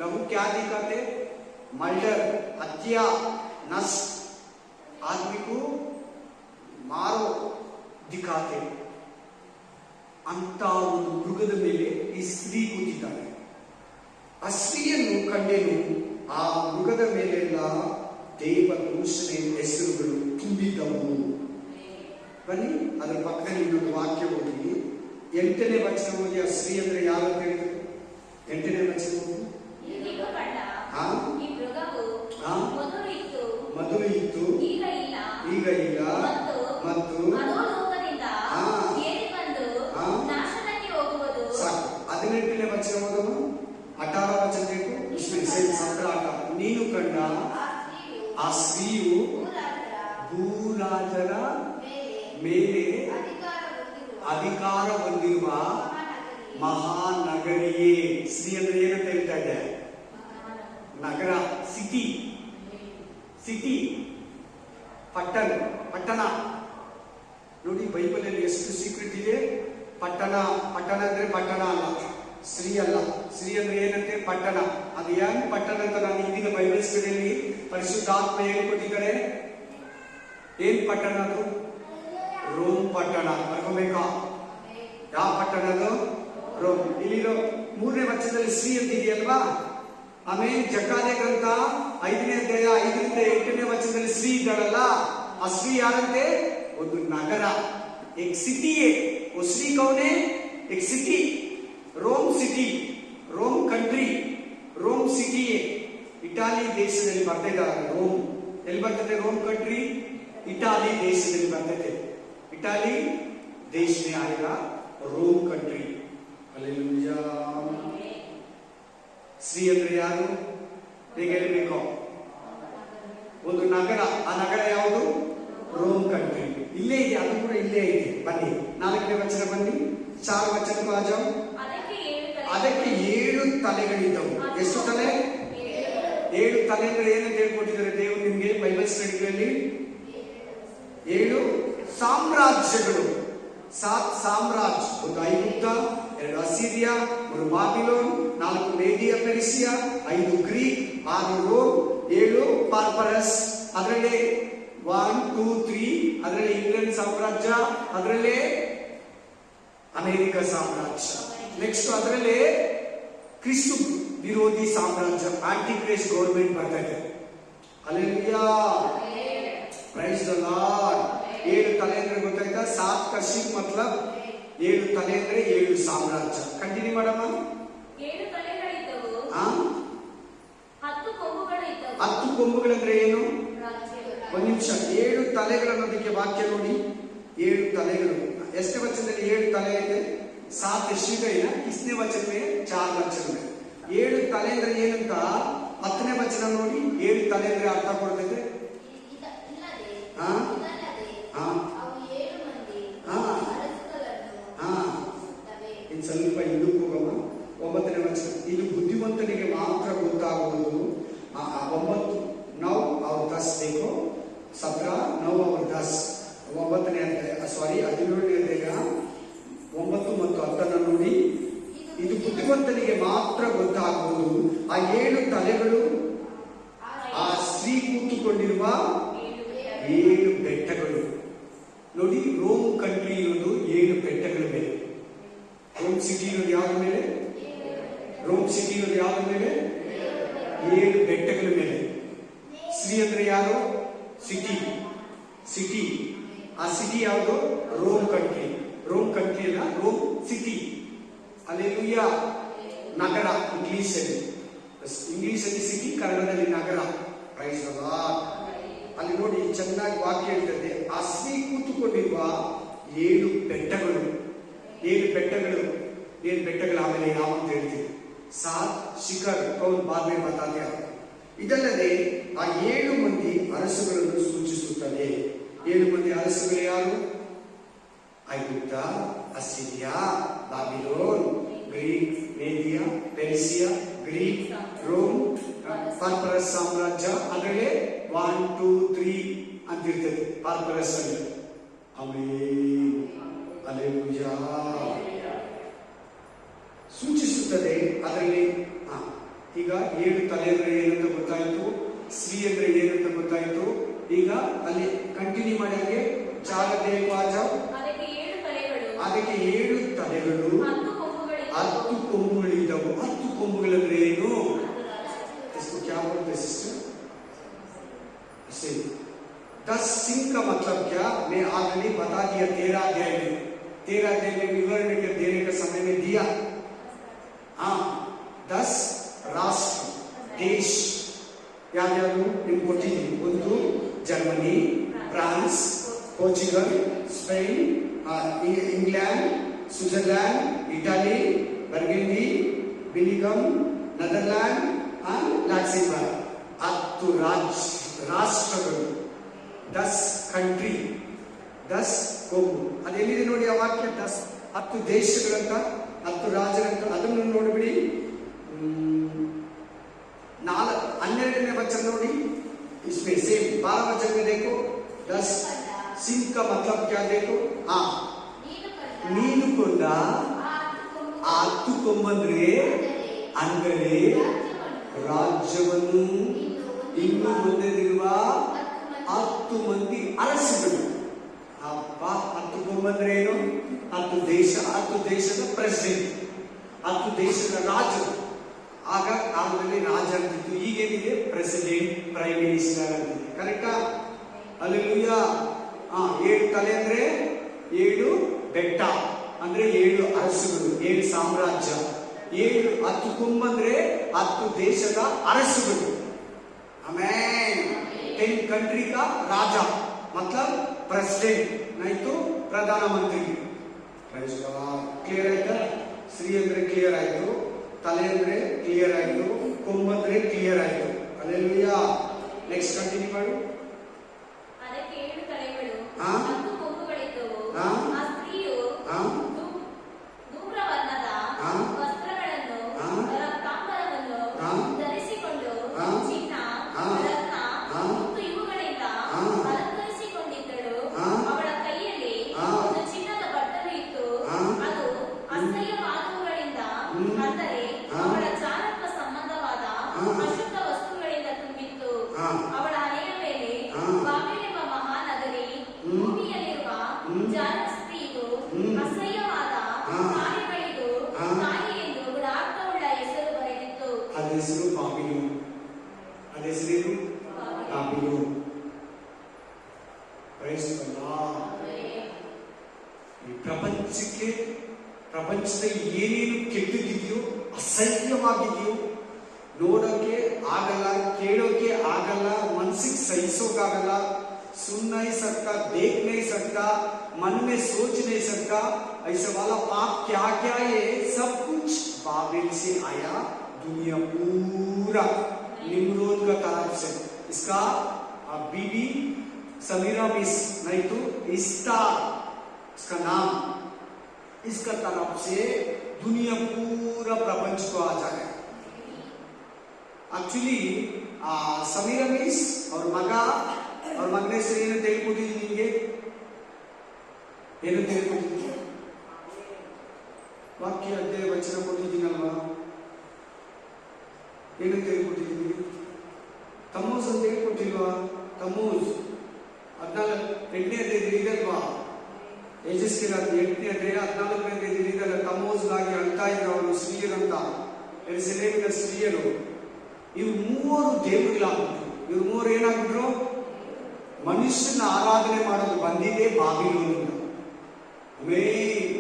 ನಾವು क्या दिखाते? मर्डर, हत्या, नष्ट, आदमी को मारो दिखाते. ಅಂತ ಒಂದು ಮೃಗದ ಮೇಲೆ ಈ ಸ್ತ್ರೀ ಕೂತಿದ್ದಾಳೆ. ಆ ಸ್ತ್ರೀಯನ್ನು ಕಂಡೆನು. ಆ ಮೃಗದ ಮೇಲೆಲ್ಲ ದೇವ ದೂಷಣೆ ಹೆಸರುಗಳು ತುಂಬಿದ್ದವು. ಬನ್ನಿ ಅದರ ಪಕ್ಕದಲ್ಲಿ ಇನ್ನೊಂದು ವಾಕ್ಯ ಓದಿ. 8ನೇ ವಚನ ಓದಿ. ಆ ಸ್ತ್ರೀ ಅಂದ್ರೆ ಯಾರು ಅಂತ ಹೇಳಿದ್ರು? 8ನೇ ವಚನ ಓದಿ. ಮೊದಲು ಇತ್ತು, ಈಗ ಇಲ್ಲ, ಮತ್ತು ಸಾಕು. 18ನೇ ವಚನ ಓದೋಣ. 18 ವಚನ ಬೇಕು. ನೀನು ಕಂಡ ಆ ಸ್ತ್ರೀಯು ಭೂರಾಜರ ಮೇಲೆ ಅಧಿಕಾರ ಹೊಂದಿರುವ ಮಹಾನಗರಿಯೇ. ಸ್ತ್ರೀ ಅಂದ್ರೆ ಏನಂತ ಹೇಳ್ತಾ ಇದ್ದೆ? ನಗರ, ಸಿಟಿ, ಸಿಟಿ, ಪಟ್ಟಣ. ನೋಡಿ ಬೈಬಲ್ ಅಲ್ಲಿ ಎಷ್ಟು ಸೀಕ್ರೆಟ್ ಇದೆ. ಪಟ್ಟಣ ಅಂದ್ರೆ ಪಟ್ಟಣ ಅಲ್ಲ, ಸ್ತ್ರೀ ಅಲ್ಲ. ಸ್ತ್ರೀ ಅಂದ್ರೆ ಏನಂತೆ? ಪಟ್ಟಣ. ಅದು ಏನು ಪಟ್ಟಣ ಅಂತ ನಾನು ಹಿಂದಿನ ಬೈಬಲ್ ಸ್ಟಡಿಯಲ್ಲಿ ಪರಿಶುದ್ಧಾತ್ಮ ಹೇಳ್ಕೊಟ್ಟಿದ್ದಾರೆ. ಏನ್ ಪಟ್ಟಣ ಅದು? ರೋಮ್ ಪಟ್ಟಣ. ಬರ್ಕೋಬೇಕಾ? ಯಾವ ಪಟ್ಟಣ ಅದು? ರೋಮ್. ಇಲ್ಲಿರೋ 3ನೇ ವಚನದಲ್ಲಿ ಸ್ತ್ರೀ ಅಂತ ಇದೆಯಲ್ವಾ? ಆಮೇಲೆ ಜಕಾರ್ಯ ಗ್ರಂಥ 5ನೇ ಅಧ್ಯಾಯ 5ರಿಂದ 8ನೇ ವಚನದಲ್ಲಿ ಸ್ತ್ರೀ ಇದ್ದಾಳಲ್ಲ. ಆ ಸ್ತ್ರೀ ಯಾರಂತೆ? ಒಂದು ನಗರ, एक सिटी है. वो स्त्री कौन है? एक सिटी, रोम सिटी, रोम कंट्री, रोम सिटी है. ಇಟಾಲಿ ದೇಶದಲ್ಲಿ ಬರ್ತಿದ್ದಾರೆ. ರೋಮ್ ಎಲ್ಲಿ ಬರ್ತದೆ? ರೋಮ್ ಕಂಟ್ರಿ ಇಟಾಲಿ ದೇಶದಲ್ಲಿ ಬರ್ತದೆ. ಇಟಾಲಿ ದೇಶನೇ ಆಗ ರೋಮ್ ಕಂಟ್ರಿ. ಹಾಲೆಲೂಯಾ. ಸ್ತ್ರೀ ಅಂದ್ರೆ ಯಾರು? ಹೇಗೆ ಹೇಳಬೇಕು? ಒಂದು ನಗರ. ಆ ನಗರ ಯಾವುದು? Rome country. ಇಲ್ಲೇ ಇದೆ, ಅದು ಕೂಡ ಇಲ್ಲೇ ಇದೆ. ಬನ್ನಿ 4ನೇ ವಚನ ಬನ್ನಿ. 4 ವಚನ ಬಾಜಾವ್. ಅದಕ್ಕೆ 7 ತಲೆಗಳಿದ್ದವು. ಎಷ್ಟು ತಲೆ? 7 ತಲೆ ಅಂದ್ರೆ ಏನಂತ ಹೇಳ್ಕೊಟ್ಟಿದ್ದಾರೆ ದೇವರು ನಿಮ್ಗೆ ಬೈಬಲ್ ಸ್ಟಡಿಗಳಲ್ಲಿ? 7 ಸಾಮ್ರಾಜ್ಯಗಳು. 7 ಸಾಮ್ರಾಜ್ಯ. ಒಂದು ಐಗುಪ್ತ, 2 ಅಸಿರಿಯಾ, 3 ಬಾಬಿಲೋನ್, 4 ಮೇದಿಯ ಪೆರ್ಸಿಯಾ, 5 ಗ್ರೀಕ್, 6 ರೋಮ್, 7 ಪಾರ್ಪರಸ್. ಅದರಲ್ಲಿ 1, 2, 3 ಅದರಲ್ಲಿ ಇಂಗ್ಲೆಂಡ್ ಸಾಮ್ರಾಜ್ಯ, ಅದರಲ್ಲಿ ಅಮೆರಿಕ ಸಾಮ್ರಾಜ್ಯ. ನೆಕ್ಸ್ಟ್ ಅದರಲ್ಲಿ ಕ್ರಿಸ್ತು ವಿರೋಧಿ ಸಾಮ್ರಾಜ್ಯ, ಆಂಟಿ ಕ್ರೈಸ್ಟ್ ಗೌರ್ಮೆಂಟ್ ಬರ್ತಾ ಇದೆ. ಹಾಲೆಲೂಯಾ. Praise the lord. 7 ತಲೆ ಅಂದ್ರೆ ಗೊತ್ತಾಯ್ತಾ? 7 ಕಶಿಪ್ ಮತ್ಲಬ್ 7 ತಲೆ ಅಂದ್ರೆ 7 ಸಾಮ್ರಾಜ್ಯ. ಕಂಟಿನ್ಯೂ ಮಾಡಮ್ಮ. 7 ತಲೆಗಳಿದ್ದವು. ಕೊಂಬುಗಳಂದ್ರೆ ಏನು? ಒಂದು ನಿಮಿಷ. 7 ತಲೆಗಳನ್ನೋದಕ್ಕೆ ವಾಕ್ಯ ನೋಡಿ. 7 ತಲೆಗಳು. ಎಷ್ಟನೇ ವಚನದಲ್ಲಿ 7 ತಲೆ ಇದೆ? 7 ಶ್ರೀಗೈನ. किसने वचन में? 4 वचन में. 7 ತಲೆ ಅಂದ್ರೆ ಏನಂತ 10ನೇ ವಚನ ನೋಡಿ. 7 ತಲೆ ಅಂದ್ರೆ ಅರ್ಥ ಕೊಡ್ತೈತೆ. ಇನ್ನು ಸ್ವಲ್ಪ ಹಿಂದಕ್ಕೆ ಹೋಗಮ್ಮ. 9ನೇ ವಚನ. ಇದು ಬುದ್ಧಿವಂತನಿಗೆ ಮಾತ್ರ ಗೊತ್ತಾಗುವುದು. 9 ನೌ ಅವ್ರ 10 देखो 17 ನೌ ಅವ್ರ 10. 9ನೇ ಅಧ್ಯಾಯ 17ನೇ ಅಧ್ಯಾಯ 9 ಮತ್ತು 10 ನೋಡಿ. ಇದು ಬುದ್ಧಿವಂತನಿಗೆ ಮಾತ್ರ ಗೊತ್ತಾಗುವುದು. ಆ 7 ತಲೆಗಳು ಆ ಸ್ತ್ರೀ ಕೂತುಕೊಂಡಿರುವ 7 ಬೆಟ್ಟಗಳು ನೋಡಿ. ರೋಮ್ ಕಂಟ್ರಿ ಇರೋದು 7 ಬೆಟ್ಟಗಳ ಮೇಲೆ. ರೋಮ್ ಸಿಟಿ ಇರೋದು ಯಾವ್ದ್ರ ಮೇಲೆ? ರೋಮ್ ಸಿಟಿ ಇರೋದು ಯಾವ್ದ್ರ ಮೇಲೆ? 7 ಬೆಟ್ಟಗಳ ಮೇಲೆ. ಸ್ತ್ರೀ ಅಂದ್ರೆ ಯಾರು? ಸಿಟಿ. ಸಿಟಿ. ಆ ಸಿಟಿ ಯಾವುದು? Rome country. ರೋಮ್ ಕಂಟ್ರಿ ಅಲ್ಲ, ರೋಮ್ ಸಿಟಿ. ಅಲ್ಲೆಲ್ಲೂಯ್ಯ. ನಗರ ಇಂಗ್ಲಿಷಲ್ಲಿ. ಇಂಗ್ಲಿಷಲ್ಲಿ ಸಿಟಿ, ಕನ್ನಡದಲ್ಲಿ ನಗರ. Price the lord. ಅಲ್ಲಿ ನೋಡಿ ಚೆನ್ನಾಗಿ ವಾಕ್ಯ ಹೇಳ್ತದೆ. ಆ ಸ್ತ್ರೀ ಕೂತುಕೊಂಡಿರುವ 7 ಬೆಟ್ಟಗಳು. 7 ಬೆಟ್ಟಗಳು. 7 ಬೆಟ್ಟಗಳು ಆಮೇಲೆ ಯಾವ ಅಂತ ಹೇಳ್ತೀವಿ. 7 ಶಿಖರ್ ಕೌನ್ ಬಾದ್ ಮೇ ಬತಾತೆ हैं. ಇದಲ್ಲದೆ ಆ 7 ಮಂದಿ ಅರಸುಗಳನ್ನು ಸೂಚಿಸುತ್ತದೆ. 7 ಮಂದಿ ಅರಸುಗಳು ಯಾರು? ಐಗುಪ್ತ, ಅಸಿರಿಯಾ, ಬಾಬಿಲೋನ್, ಗ್ರೀಕ್, ಮೇದಿಯಾ, ಪೆರ್ಸಿಯಾ, ಗ್ರೀಕ್, ರೋಮ್, ಪಾರ್ಪರಸ್ ಸಾಮ್ರಾಜ್ಯ. ಅದರಲ್ಲಿ 1 2 3 ಅಂತಿರ್ತದೆ ಪಾರ್ಪರಸ್ ಅಲ್ಲಿ. ಆಮೆನ್. ಹಲ್ಲೆಲೂಯಾ. ಸೂಚಿಸುತ್ತದೆ. ಅದರಲ್ಲಿ ಈಗ 7 ತಲೆ ಅಂದ್ರೆ ಏನಂತ ಗೊತ್ತಾಯ್ತು. ಸ್ತ್ರೀ ಅಂದ್ರೆ ಏನಂತ ಗೊತ್ತಾಯ್ತು. ಈಗ ಅಲ್ಲಿ ಕಂಟಿನ್ಯೂ ಮಾಡಿ. ಹಾಗೆ ಜಾಗದೇ ವಾಜ. ಅದಕ್ಕೆ 7 ತಲೆಗಳು 10 ಕೊಂಬುಗಳಿದ್ದವು. 10 ಕೊಂಬುಗಳಂದ್ರೆ ಏನು? इसको क्या बोलते हैं सिस्टर? इसे 10 सिंह का मतलब क्या? मैं ऑलरेडी बता दिया 13 अध्याय में. 13 अध्याय में विवरण देने का समय में दिया. 10 ರಾಷ್ಟ್ರ ದೇಶ ಯಾವ್ಯಾವುದು ನಿಮ್ಗೆ ಕೊಟ್ಟಿದ್ದೀನಿ. ಒಂದು Germany, France, Portugal, Spain, England, Switzerland, Italy, ಬರ್ಗಂಡಿ, Belgium, Netherland and Luxembourg. 10 ರಾಷ್ಟ್ರಗಳು. 10 ಕಂಟ್ರಿ. 10 ಕೊಂಬು. ಅದೆಲ್ಲಿದೆ ನೋಡಿ ಆ ವಾಕ್ಯ. 10 ದೇಶಗಳಂತ, 10 ರಾಜ್ಯಗಳಂತ. ಅದನ್ನು ನೋಡ್ಬಿಡಿ. 12ನೇ ವಚನ ನೋಡಿ. इसमें सेम 12 वचन में देखो. 10 सिंह का मतलब क्या देखो. ನೀನು ಕೊಂಡ 10 ಕೊಂಬಂದ್ರೆ ಅಂದರೆ ರಾಜ್ಯವನ್ನು ಇನ್ನು ಹೊಂದದಿರುವ 10 ಮಂದಿ ಅರಸುಗಳು. ಅಪ್ಪ 10 ಕೊಂಬಂದ್ರೆ ಏನು? 10 ದೇಶ, 10 ದೇಶದ ಪ್ರೆಸಿಡೆಂಟ್, 10 ದೇಶದ ರಾಜರು. ಆಗ ಕಾಲದಲ್ಲಿ ರಾಜ ಅಂತಿತ್ತು. ಈಗೇನಿದೆ? ಪ್ರೆಸಿಡೆಂಟ್, ಪ್ರೈಮ್ ಮಿನಿಸ್ಟರ್ ಅಂತಿದೆ. ಕರೆಕ್ಟಾ? ಹಲ್ಲೆಲೂಯಾ. 7 ತಲೆ ಅಂದ್ರೆ 7 ಬೆಟ್ಟ ಅಂದ್ರೆ 7 ಅರಸುಗಳು, 7 ಸಾಮ್ರಾಜ್ಯ. 10 ಕೊಂಬಂದ್ರೆ 10 ದೇಶದ ಅರಸುಗಳು. ಆಮೇನ್. 10 ಕಂಟ್ರಿ का राजा मतलब प्रेसिडेंट नहीं तो प्रधानमंत्री. ಕ್ಲಿಯರ್ ಆಯ್ತಾ? ಸ್ತ್ರೀ ಅಂದ್ರೆ ಕ್ಲಿಯರ್ ಆಯ್ತು, ತಲೆ ಅಂದ್ರೆ ಕ್ಲಿಯರ್ ಆಯ್ತು, ಕೊಂಬಂದ್ರೆ ಕ್ಲಿಯರ್ ಆಯ್ತು. ಹಲ್ಲೆಲೂಯಾ. ನೆಕ್ಸ್ಟ್ ಕಂಟಿನ್ಯೂ ಮಾಡು. ಅದಕ್ಕೆ 7 ತಲೆಗಳು 10 ಕೊಂಬುಗಳಿದ್ದವು. ಆ ಸ್ತ್ರೀಯು ಧೂಮ್ರವರ್ಣದ ವಸ್ತ್ರಗಳನ್ನು ತಾಮ್ರವನ್ನು ಧರಿಸಿಕೊಂಡು ಚಿನ್ನ, ರತ್ನ ಮತ್ತು ಇವುಗಳಿಂದ ಅಲಂಕರಿಸಿಕೊಂಡಿದ್ದಳು. ಅವಳ ಕೈಯಲ್ಲಿ ಒಂದು ಚಿನ್ನದ ಬಟ್ಟಲು ಇತ್ತು. ಅದು ಅಸಹ್ಯವಾದವುಗಳಿಂದ ಅಂದರೆ ಅವಳ ಚಾರತ್ವ ಸಂಬಂಧವಾದ ಅಶುದ್ಧ ವಸ್ತುಗಳಿಂದ ತುಂಬಿತ್ತು. ಅವಳ ಹಣೆಯ ಮೇಲೆ ಬಾಬೆಲೆಂಬ ಮಹಾನಗರಿ, ಭೂಮಿಯಲ್ಲಿರುವ ಜಾರ ಸ್ತ್ರೀಗೂ ಅಸಹ್ಯವಾದ ಕಾರ್ಯಗಳಿಗೂ ತಾಯಿ ಎಂದು ಗುಣಾರ್ಥವುಳ್ಳ ಹೆಸರು ಬರೆದಿತ್ತು. ಅದ ಹೆಸರು ಬಾಬಿಲೋನ್. ಅದ ಹೆಸರೇನು? ಬಾಬಿಲೋನ್. Praise the Lord. ಈ ಪ್ರಪಂಚದ ಏನೇನು ಕೆಟ್ಟದಿದೆಯೋ, ಅಸಹ್ಯವಾಗಿದೆಯೋ, ನೋಡೋಕೆ ಆಗಲ್ಲ, ಕೇಳೋಕೆ ಆಗಲ್ಲ, ಮನಸ್ಸಿಗೆ ಸಹಿಸೋಕಾಗಲ್ಲ. सुन नहीं सकता, देख नहीं सकता, मन में सोच नहीं सकता. ऐसा वाला पाप क्या क्या है, सब कुछ बाबिल से आया. दुनिया पूरा निम्रोद का तरफ से. इसका बीबी समीरामिस नहीं तो स्टार, इसका नाम, इसका तरफ से दुनिया पूरा प्रपंच को आ जाएगा. एक्चुअली समीरामिस और मगा और मगने से ಏನು ತಿಳಿದುಕೊಂಡಿದ್ದೀನಿ ನಿಮಗೆ? ಏನು ತಿಳಿದುಕೊಂಡಿದ್ದೀನಿ? ವಾಕ್ಯ ಅಧ್ಯಾಯ ವಚನ ಕೊಟ್ಟಿದ್ದೀನಲ್ವಾ? ಏನು ತಿಳಿದುಕೊಂಡಿದ್ದೀನಿ? ತಮ್ಮೂಸ್ ಅಂತ ಹೇಳ್ಕೊಟ್ಟಿಲ್ವಾ? ತಮ್ಮೂಸ್ 14ನೇ ಅಧ್ಯಾಯ ಇದಲ್ವಾ? ಯೆಜಸ್ಕೇಲ 8ನೇ ಅಧ್ಯಾಯ 14ನೇ ಅಧ್ಯಾಯ ಇದಲ್ಲ. ತಮ್ಮೂಸ್ಗಾಗಿ ಅಳ್ತಾ ಇದ್ರು ಅವರು ಸ್ತ್ರೀಯರಂತ, ಯೆರೂಸಲೇಮಿನ ಸ್ತ್ರೀಯರು. ಇವು ಮೂವರು ದೇವರುಗಳಾಗ್ಬಿಟ್ರು. ಇವ್ರು ಮೂವರು ಏನಾಗ್ಬಿಟ್ರು? मनुष्य आराधने बंदे बाबिलोन.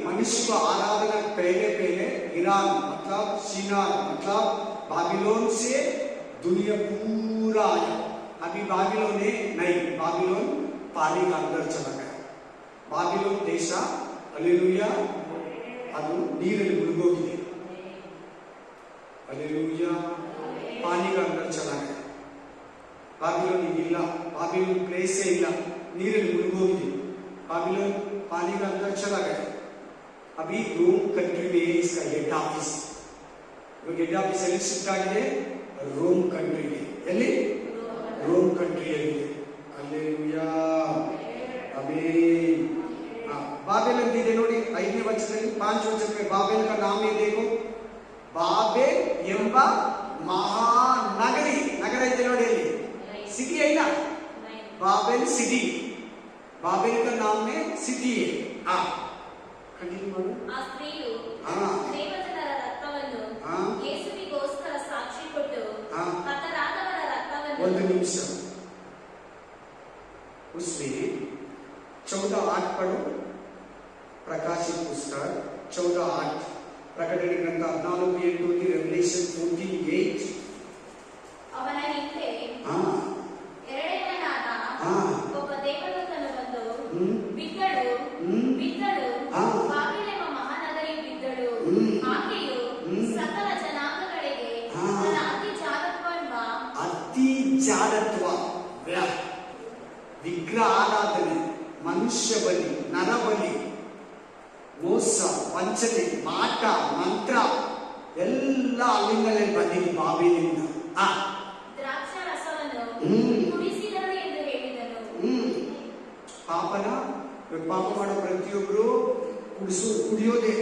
मनुष्य को आराधना पहले पहले ईरान मतलब चीना मतलब बाबिलोन से दुनिया पूरा आया. अभी बाबिलोन नहीं, बाबिलोन पानी का अंदर चला गया. बाबिलोन देश हालेलुया ಅದು ನೀರಲ್ಲಿ ಮುಳುಗೋಗಿದೆ. हालेलुया पानी का अंदर चला गया. बाबिलोन ಇಲ್ಲ, बाबिलोन प्लेस से ಇಲ್ಲ, ನೀರಲ್ಲಿ ಮುಳುಗೋಗಿದೆ. बाबिलोन पानी का अंदर चला गया. अभी रोम कंट्री में इसका हेड ऑफिस, हेड ऑफिस ಎಲ್ಲಿ ಶಿಫ್ಟ್ ಆಗಿದೆ? ರೋಮ್ ಕಂಟ್ರಿಗೆ. ಎಲ್ಲಿ? ರೋಮ್ ಕಂಟ್ರಿಯಲ್ಲಿ. हालेलुया आमीन. बाबेल ಅಂತಿದೆ ನೋಡಿ 5ನೇ ವಚನದಲ್ಲಿ 5 ವಚನಕ್ಕೆ ಬಾಬೆಲ್ का नाम है देखो. ಬಾಬೆಲ್ ಎಂಬ ಮಹಾನಗರಿ, ನಗರ ಇದೆ ನೋಡಿ ಅಲ್ಲಿ, सिटी है ना, बाबेल सिटी. बाबेल का नाम में सिटी है. कंटिन्यू करो. ಆ ಸ್ತ್ರೀಯು ದೇವಜನರ ರಕ್ತವನ್ನು ಯೇಸುವಿಗೋಸ್ಕರ ಸಾಕ್ಷಿ ಕೊಟ್ಟು ಹತರಾದವರ ರಕ್ತವನ್ನು. ಒಂದು ನಿಮಿಷ, उसमें 14:8 पढ़ो. प्रकाशित पुस्तक 14:8, प्रकटने ग्रंथ 14:8, रेवलेशन 14:8. ಅವನ ಹಿಂದೆ ಎರಡನೆಯನಾದ ಒಬ್ಬ ದೇವದೂತನು ಬಂದು ಬಿದ್ದಳು, ಬಾಬಿಲೆಂಬ ಮಹಾನಗರಿ ಬಿದ್ದಳು. ಆಕೆಯು ಸಕಲ ಜನಾಂಗಗಳಿಗೆ ತನ್ನ ಅತಿ ಜಾರತ್ವ ವಿಗ್ರಹ ಆರಾಧನೆ, ಮನುಷ್ಯ ಬಲಿ, ನರಬಲಿ, ಮೋಸ, ವಂಚನೆ, ಮಾಟ, ಮಂತ್ರ ಎಲ್ಲ ಅಲ್ಲಿಂದಲೇ ಬಂದಿದ್ದು ಬಾಬಿಲಿಂದ. ಕುಡಿಸಿದಳು ಎಂದು ಹೇಳಿದನು. ಪಾಪನ ಪಾಪ ಮಾಡೋ ಪ್ರತಿಯೊಬ್ಬರು ಕುಡಿಯೋದೇ.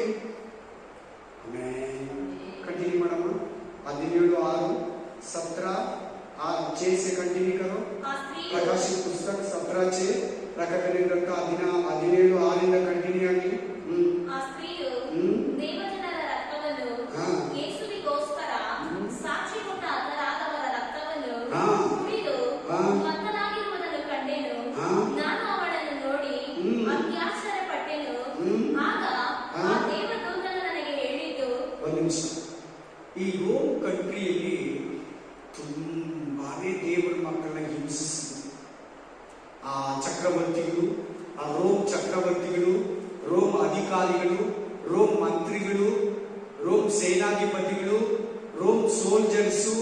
कंटिन्यू मैडम 17:6 से कंटिन्यू करो. प्रकाशित पुस्तक 17:6, प्रकटने ग्रंथ 17:6 कंटिन्यू आगे. ಆ ಸ್ತ್ರೀಯು ದೇವಜನರ ರಕ್ತವನ್ನು ಯೇಸುವಿಗೋಸ್ಕರ ಸಾಕ್ಷಿ ಕೊಟ್ಟ ಹತರಾದವರ ರಕ್ತವನ್ನು ಕುಡಿದು ಮತ್ತನಾಗಿರುವುದನ್ನು ಕಂಡೆನು. ನಾನು ಅವಳನ್ನು ನೋಡಿ ಅತ್ಯಾಶ್ಚರ್ಯಪಟ್ಟೆನು. ಆಗ ಆ ದೇವದೂತನು ನನಗೆ ಹೇಳಿದ್ದು. ಒಂದು ನಿಮಿಷ, ಈ ರೋಮ್ ಕಂಟ್ರಿಯಲ್ಲಿ ತುಂಬಾನೇ ದೇವರ ಮಕ್ಕಳನ್ನ ಹಿಂಸಿಸಿದ್ರು ಆ ಚಕ್ರವರ್ತಿಗಳು, ಆ ರೋಮ್ ಚಕ್ರವರ್ತಿಗಳು, ರೋಮ್ ಅಧಿಕಾರಿಗಳು, ರೋಮ್ ಮಂತ್ರಿಗಳು, ರೋಮ್ ಸೇನಾಧಿಪತಿಗಳು, ರೋಮ್ ಸೋಲ್ಜರ್ಸು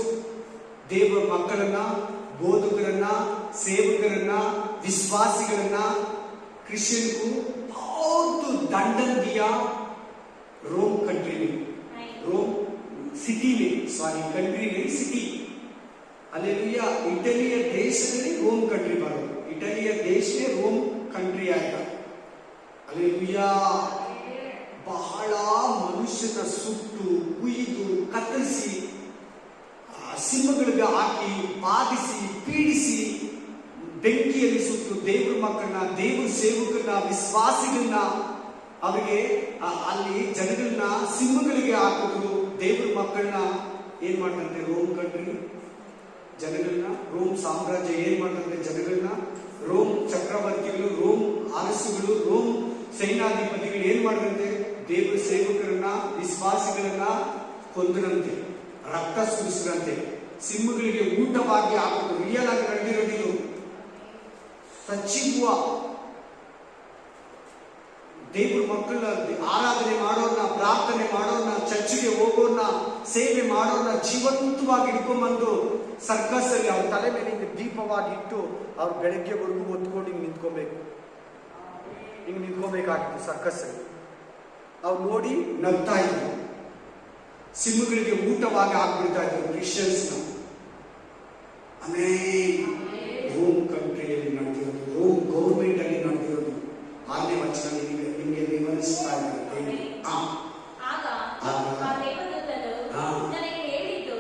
ದೇವರ ಮಕ್ಕಳನ್ನ, ಬೋಧಕರನ್ನ, ಸೇವಕರನ್ನ, ವಿಶ್ವಾಸಿಗಳನ್ನ, क्रिश्चियन को बहुत दंडन दिया रोम कंट्री में, रोम सिटी में, सॉरी कंट्री नहीं सिटी. हालेलुया. इटली देश में रोम कंट्री बनो, इटली देश में रोम कंट्री आएगा. हालेलुया. ಬಹಳ ಮನುಷ್ಯನ ಸುಟ್ಟು ಕುಯ್ದು ಕತ್ತರಿಸಿ ಸಿಂಹಗಳಿಗೆ ಹಾಕಿ ಬಾಧಿಸಿ ಪೀಡಿಸಿ ಬೆಂಕಿಯಲ್ಲಿ ಸುಟ್ಟು ದೇವರ ಮಕ್ಕಳನ್ನ, ದೇವರ ಸೇವಕರನ್ನ, ವಿಶ್ವಾಸಿಗಳನ್ನ, ಅವರಿಗೆ ಅಲ್ಲಿ ಜನಗಳನ್ನ ಸಿಂಹಗಳಿಗೆ ಹಾಕಿದ್ರು. ದೇವರ ಮಕ್ಕಳನ್ನ ಏನ್ ಮಾಡ್ತಂತೆ ರೋಮ್ ಕಂಟ್ರಿ ಜನಗಳನ್ನ, ರೋಮ್ ಸಾಮ್ರಾಜ್ಯ ಏನ್ ಮಾಡ್ತಂತೆ ಜನಗಳನ್ನ, ರೋಮ್ ಚಕ್ರವರ್ತಿಗಳು, ರೋಮ್ ಅರಸುಗಳು, ರೋಮ್ ಸೈನ್ಯಾಧಿಪತಿಗಳು ಏನ್ ಮಾಡಿದಂತೆ ದೇವರ ಸೇವಕರನ್ನ, ವಿಶ್ವಾಸಿಗಳನ್ನ ಕೊಂದರಂತೆ. ರಕ್ತ ಸುರಿಸಿದಂತೆ ಸಿಂಹಗಳಿಗೆ ಊಟವಾಗಿ ಹಾಕುವುದು. ರಿಯಲ್ ಆಗಿ ನಡೆದಿರೋದಿದು. ಸಚ್ಚಿಗುವ ದೇವ್ರ ಮಕ್ಕಳ ಆರಾಧನೆ ಮಾಡೋರ್ನ, ಪ್ರಾರ್ಥನೆ ಮಾಡೋರ್ನ, ಚರ್ಚಿಗೆ ಹೋಗೋರ್ನ, ಸೇವೆ ಮಾಡೋರ್ನ ಜೀವಂತವಾಗಿ ಹಿಡ್ಕೊಂಡ್ಬಂದು ಸರ್ಕಸ್ ಅಲ್ಲಿ ಅವ್ರ ತಲೆ ಮೇಲೆ ದೀಪವಾಗಿ ಇಟ್ಟು ಅವ್ರು ಬೆಳಗ್ಗೆವರೆಗೂ ಹೊತ್ಕೊಂಡು ಹಿಂಗೆ ನಿಂತ್ಕೊಬೇಕು. ಹಿಂಗೆ ನಿಂತ್ಕೋಬೇಕಾಗಿತ್ತು ಸರ್ಕಸ್ ಅಲ್ಲಿ. ಅವ್ರು ನೋಡಿ ನಗ್ತಾ ಇದ್ರು. ಸಿಂಹಗಳಿಗೆ ಊಟವಾಗಿ ಹಾಕ್ಬಿಡ್ತಾ ಇದ್ರು ಕ್ರಿಶ್ಚಿಯನ್ಸ್ನ. ಆಮೇಲೆ ರೋಮ್ ಕಂಟ್ರಿಯಲ್ಲಿ ನಡೆದಿರೋದು, ರೋಮ್ ಗೌರ್ಮೆಂಟ್ ಅಲ್ಲಿ ನಡೆದಿರೋದು. 6ನೇ ವಚನ ನಿಮಗೆ ವಿವರಿಸ್ತಾ ಇದ್ದಾರೆ. ಆಗ ಆ ದೇವದೂತನು ನನಗೆ ಹೇಳಿದ್ದು,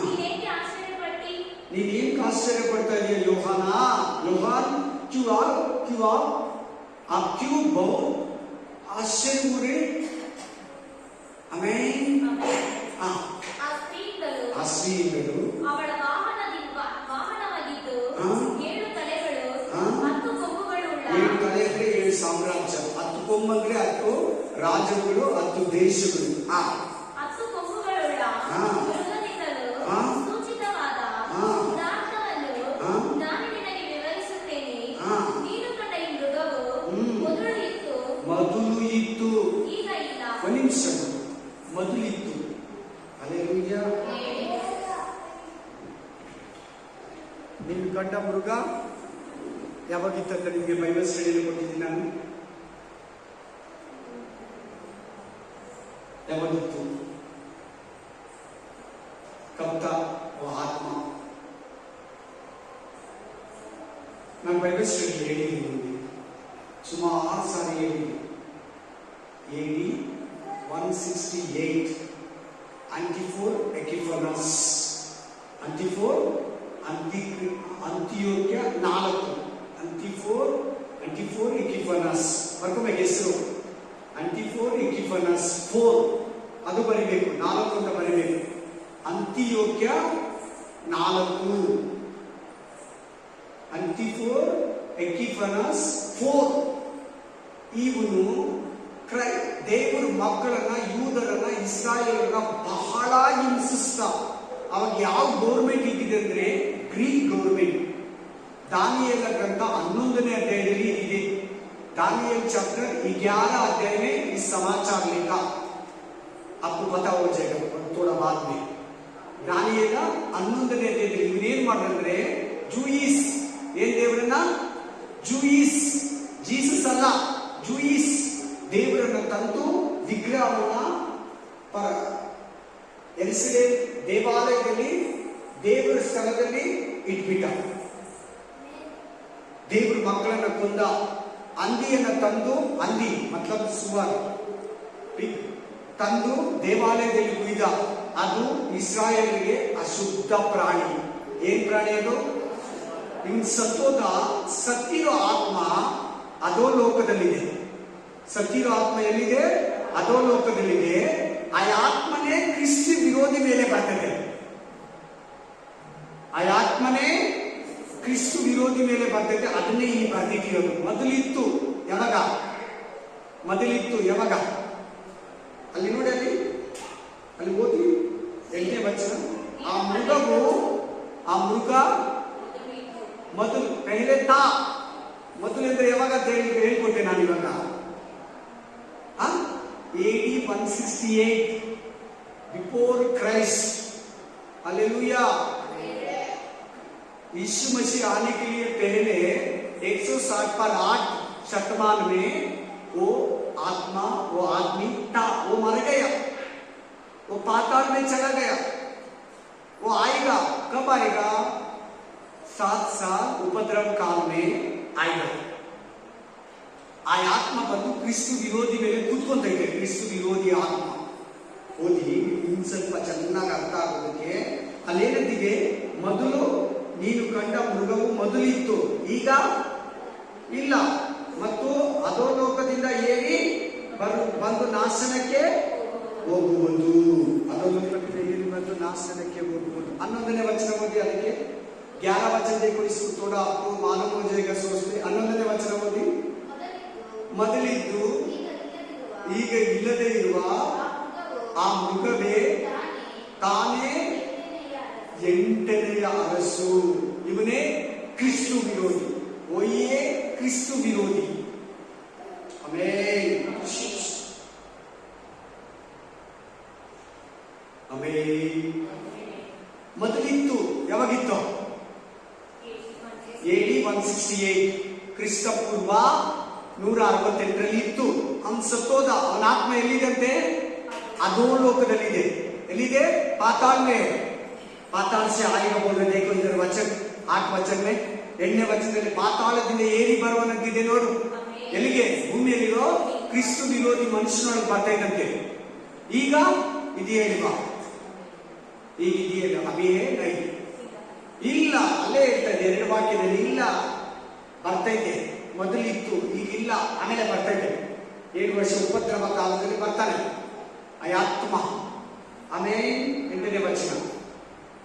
ನೀನೇಕೆ ಆಶ್ಚರ್ಯಪಟ್ಟಿ? ನೀನೇಕೆ ಆಶ್ಚರ್ಯಪಡ್ತಾ ಇದೆಯಾ ಯೋಹಾನ? ಯೋಹಾನ್ ಕ್ಯೂ ಬಹು ಆಶ್ಚರ್ಯ ಹುರಿ. ಆಮೇಲೆ ಆ ಸ್ತ್ರೀಗಳು ಅವಳ ವಾಹನವಾಗಿದ್ದು 7 ತಲೆಗಳು 10 ಕೊಂಬುಗಳು ಉಳ್ಳ. 7 ತಲೆ ಅಂದ್ರೆ 7 ಸಾಮ್ರಾಜ್ಯ, 10 ಕೊಂಬಂದ್ರೆ 10 ರಾಜ್ಯಗಳು, 10 ದೇಶಗಳು. 10 ಕೊಂಬುಗಳುಳ್ಳ ಮೃಗದಿಂದಲೂ ಸೂಚಿತವಾದ ಪದಾರ್ಥವನ್ನು ನಾನು ನಿನಗೆ ವಿವರಿಸುತ್ತೇನೆ. ನೀನು ಕಂಡ ಈ ಮೃಗವು ಮೊದಲು ಇತ್ತು, ಈಗ ಇಲ್ಲ. ಒಂದು ನಿಮಿಷ, ಮೊದಲಿತ್ತು. ಹಲ್ಲೆಲೂಯಾ. ನೀನು ಕಂಡ ಮೃಗ ಯಾವಾಗಿತ್ತಂತ ನಿಮಗೆ ಬೈಬಲ್ ಸ್ಟಡಿಯಲ್ಲಿ ಕೊಟ್ಟಿದ್ದೀನಿ ನಾನು. ಯಾವಾಗಿತ್ತು? ಕಪ್ತ ಆತ್ಮ. ನಾನು ಬೈಬಲ್ ಸ್ಟಡಿ ಹೇಳಿದ್ದೀನಿ ನಿಮಗೆ ಸುಮಾರು ಸಾರಿ ಹೇಳಿದ್ದೀನಿ. AD 168 Antiphor Epiphanes. ಅಂತಿಯೋಕ್ಯ 4. ಅಂಟಿಫೋರ್ ಎಕಿಫನಸ್ ಬರ್ಕೋಬೇಕು ಹೆಸರು. ಅಂಟಿಫೋರ್ ಎಕಿಫನಸ್ 4 ಅದು ಬರಿಬೇಕು, 4 ಅಂತ ಬರಿಬೇಕು. ಅಂತಿಯೋಕ್ಯ 4, ಅಂಟಿಫೋರ್ ಎಕಿಫನಸ್ 4. ಇವನು ದೇವರ ಮಕ್ಕಳನ್ನ, ಯೂದರನ್ನ, ಇಸ್ರಾಯೇಲರನ್ನ ಬಹಳ ಹಿಂಸಿಸ್ತ. ಅವಾಗ ಯಾವ ಗೌರ್ಮೆಂಟ್ ಇದ್ದಿದೆ ಅಂದ್ರೆ ಗ್ರೀಕ್ ಗೌರ್ಮೆಂಟ್. ದಾನಿಯೇಲ ಗ್ರಂಥ 11ನೇ ಅಧ್ಯಾಯದಲ್ಲಿ ಇದೆ. दानियल चैप्टर 11 अध्याय में इस समाचार लिखा, आपको पता हो जाएगा थोड़ा बाद में. दानियल 11ನೇ ಅಧ್ಯಾಯದಲ್ಲಿ ಇವನೇನ್ ಮಾಡಿದ್ರೆ ಜೂಯಿಸ್, ಏನ್ ದೇವರನ್ನ ಜೂಯಿಸ್, ಜೀಸಸ್ ಅಲ್ಲ, ಜೂಯಿಸ್ ದೇವರನ್ನ ತಂದು ವಿಗ್ರಹವನ್ನ ಯೆರೂಸಲೇಮ್ ದೇವಾಲಯದಲ್ಲಿ ದೇವರ ಸ್ಥಳದಲ್ಲಿ ಇಟ್ಬಿಟ್ಟ. ದೇವರ ಮಕ್ಕಳನ್ನ ಕೊಂದ. ಹಂದಿಯನ್ನ ತಂದು, ಹಂದಿ ಮತ್ಲಬ್ ಸುವರ್ ತಂದು ದೇವಾಲಯದಲ್ಲಿ ಕುಯ್ದ. ಅದು ಇಸ್ರಾಯೇಲಿಗೆ ಅಶುದ್ಧ ಪ್ರಾಣಿ. ಏನ್ ಪ್ರಾಣಿ ಅದು? ಇನ್ ಸತ್ತೋದ, ಸತ್ತಿರೋ ಆತ್ಮ ಅದೋ ಲೋಕದಲ್ಲಿದೆ. ಸತ್ತಿರೋ ಆತ್ಮ ಎಲ್ಲಿದೆ? ಅದೋ ಲೋಕದಲ್ಲಿದೆ. ಆ ಆತ್ಮನೇ ಕ್ರಿಸ್ತ ವಿರೋಧಿ ಮೇಲೆ ಬರ್ತದೆ. ಆ ಆತ್ಮನೇ ಕ್ರಿಸ್ತ ವಿರೋಧಿ ಮೇಲೆ ಬರ್ತದೆ. ಅದನ್ನೇ ಇಲ್ಲಿ ಬರ್ದಿಟ್ಟಿರೋದು. ಮೊದಲಿತ್ತು ಯಾವಾಗ? ಮೊದಲಿತ್ತು ಯಾವಾಗ? ಅಲ್ಲಿ ನೋಡಿ, ಅಲ್ಲಿ ಓದಿ 8ನೇ ವಚನ. ಆ ಮೃಗವು, ಆ ಮೃಗ ಮೊದಲು ಪೆಹಲೆ ತಾ, ಮೊದಲು ಅಂದ್ರೆ ಯಾವಾಗ ಅಂತ ಹೇಳ್ಕೊಟ್ಟೆ ನಾನು ಇವಾಗ. AD 168 before Christ. हालेलुया. यीशु मसीह आने के लिए पहले 160 पर 8 शतमान में वो आत्मा, वो आदमी था, वो मर गया, वो पाताल में चला गया. वो आएगा, कब आएगा? 7 साल उपद्रव काल में आएगा. ಆ ಆತ್ಮ ಬಂದು ಕ್ರಿಸ್ತು ವಿರೋಧಿ ಮೇಲೆ ಕೂತ್ಕೊಂತ ಇದೆ. ಕ್ರಿಸ್ತು ವಿರೋಧಿ ಆತ್ಮ. ಓದಿ, ಇನ್ ಸ್ವಲ್ಪ ಚೆನ್ನಾಗಿ ಅರ್ಥ ಆಗೋದಕ್ಕೆ. ಅಲ್ಲೇನಂತಿದೆ? ಮೊದಲು ನೀನು ಕಂಡ ಮೃಗವು ಮೊದಲಿತ್ತು, ಈಗ ಇಲ್ಲ, ಮತ್ತು ಅದೋ ಲೋಕದಿಂದ ಏರಿ ಬಂದು ನಾಶನಕ್ಕೆ ಹೋಗುವುದು. ಅದೋ ಲೋಕದಿಂದ ಏರಿ ಬಂದು ನಾಶನಕ್ಕೆ ಹೋಗುವುದು. 11ನೇ ವಚನ ಓದಿ. ಅದಕ್ಕೆ 11 वचन देखो, इसको थोड़ा आपको मालूम हो जाएगा सोचते. 11ನೇ ವಚನ ಓದಿ. ಮೊದಲಿದ್ದು ಈಗ ಇಲ್ಲದೆ ಇರುವ ಆ ಮೃಗವೇ ತಾನೇ ಎಂಟನೆಯ ಅರಸು. ಇವನೇ ಕ್ರಿಸ್ತು ವಿರೋಧಿ. ಒಯ್ಯೇ ಕ್ರಿಸ್ತು ವಿರೋಧಿ. ಆಮೇನ್. ಆಮೇನ್. ಮೊದಲಿತ್ತು, ಯಾವಾಗಿತ್ತು? AD 168, ಕ್ರಿಸ್ತ ಪೂರ್ವ 168ರಲ್ಲಿ ಇತ್ತು. ಅವನು ಸತ್ತೋದ. ಅವನ ಆತ್ಮ ಎಲ್ಲಿದಂತೆ? ಅಧೋಲೋಕದಲ್ಲಿದೆ. ಎಲ್ಲಿದೆ? पाताल में, पाताल से आएगा बोल रहे. देखो इधर वचन 8 वचन में 8ನೇ ವಚನದಲ್ಲಿ ಪಾತಾಳದಿಂದ ಏರಿ ಬರುವನಂತಿದೆ ನೋಡು. ಎಲ್ಲಿಗೆ? ಭೂಮಿಯಲ್ಲಿರೋ ಕ್ರಿಸ್ತು ವಿರೋಧಿ ಮನುಷ್ಯನೊಳಗೆ ಬರ್ತಾ ಇದ್ದಂತೆ. ಈಗ ಇದೆಯೇ ಇಲ್ವಾ? ಈಗ ಇದೆಯಲ್ಲ? ಅಭಿಯೇ ನೈ ಇಲ್ಲ. ಅಲ್ಲೇ ಇರ್ತದೆ 2 ವಾಕ್ಯದಲ್ಲಿ. ಇಲ್ಲ, ಬರ್ತೈತೆ. ಮೊದಲಿತ್ತು, ಈಗಿಲ್ಲ, ಆಮೇಲೆ ಬರ್ತೈತೆ. 7 ವರ್ಷ ಉಪದ್ರವ ಕಾಲದಲ್ಲಿ ಬರ್ತಾನೆ ಆತ್ಮ. ಆಮೇಲೆ 8ನೇ ವಚನ,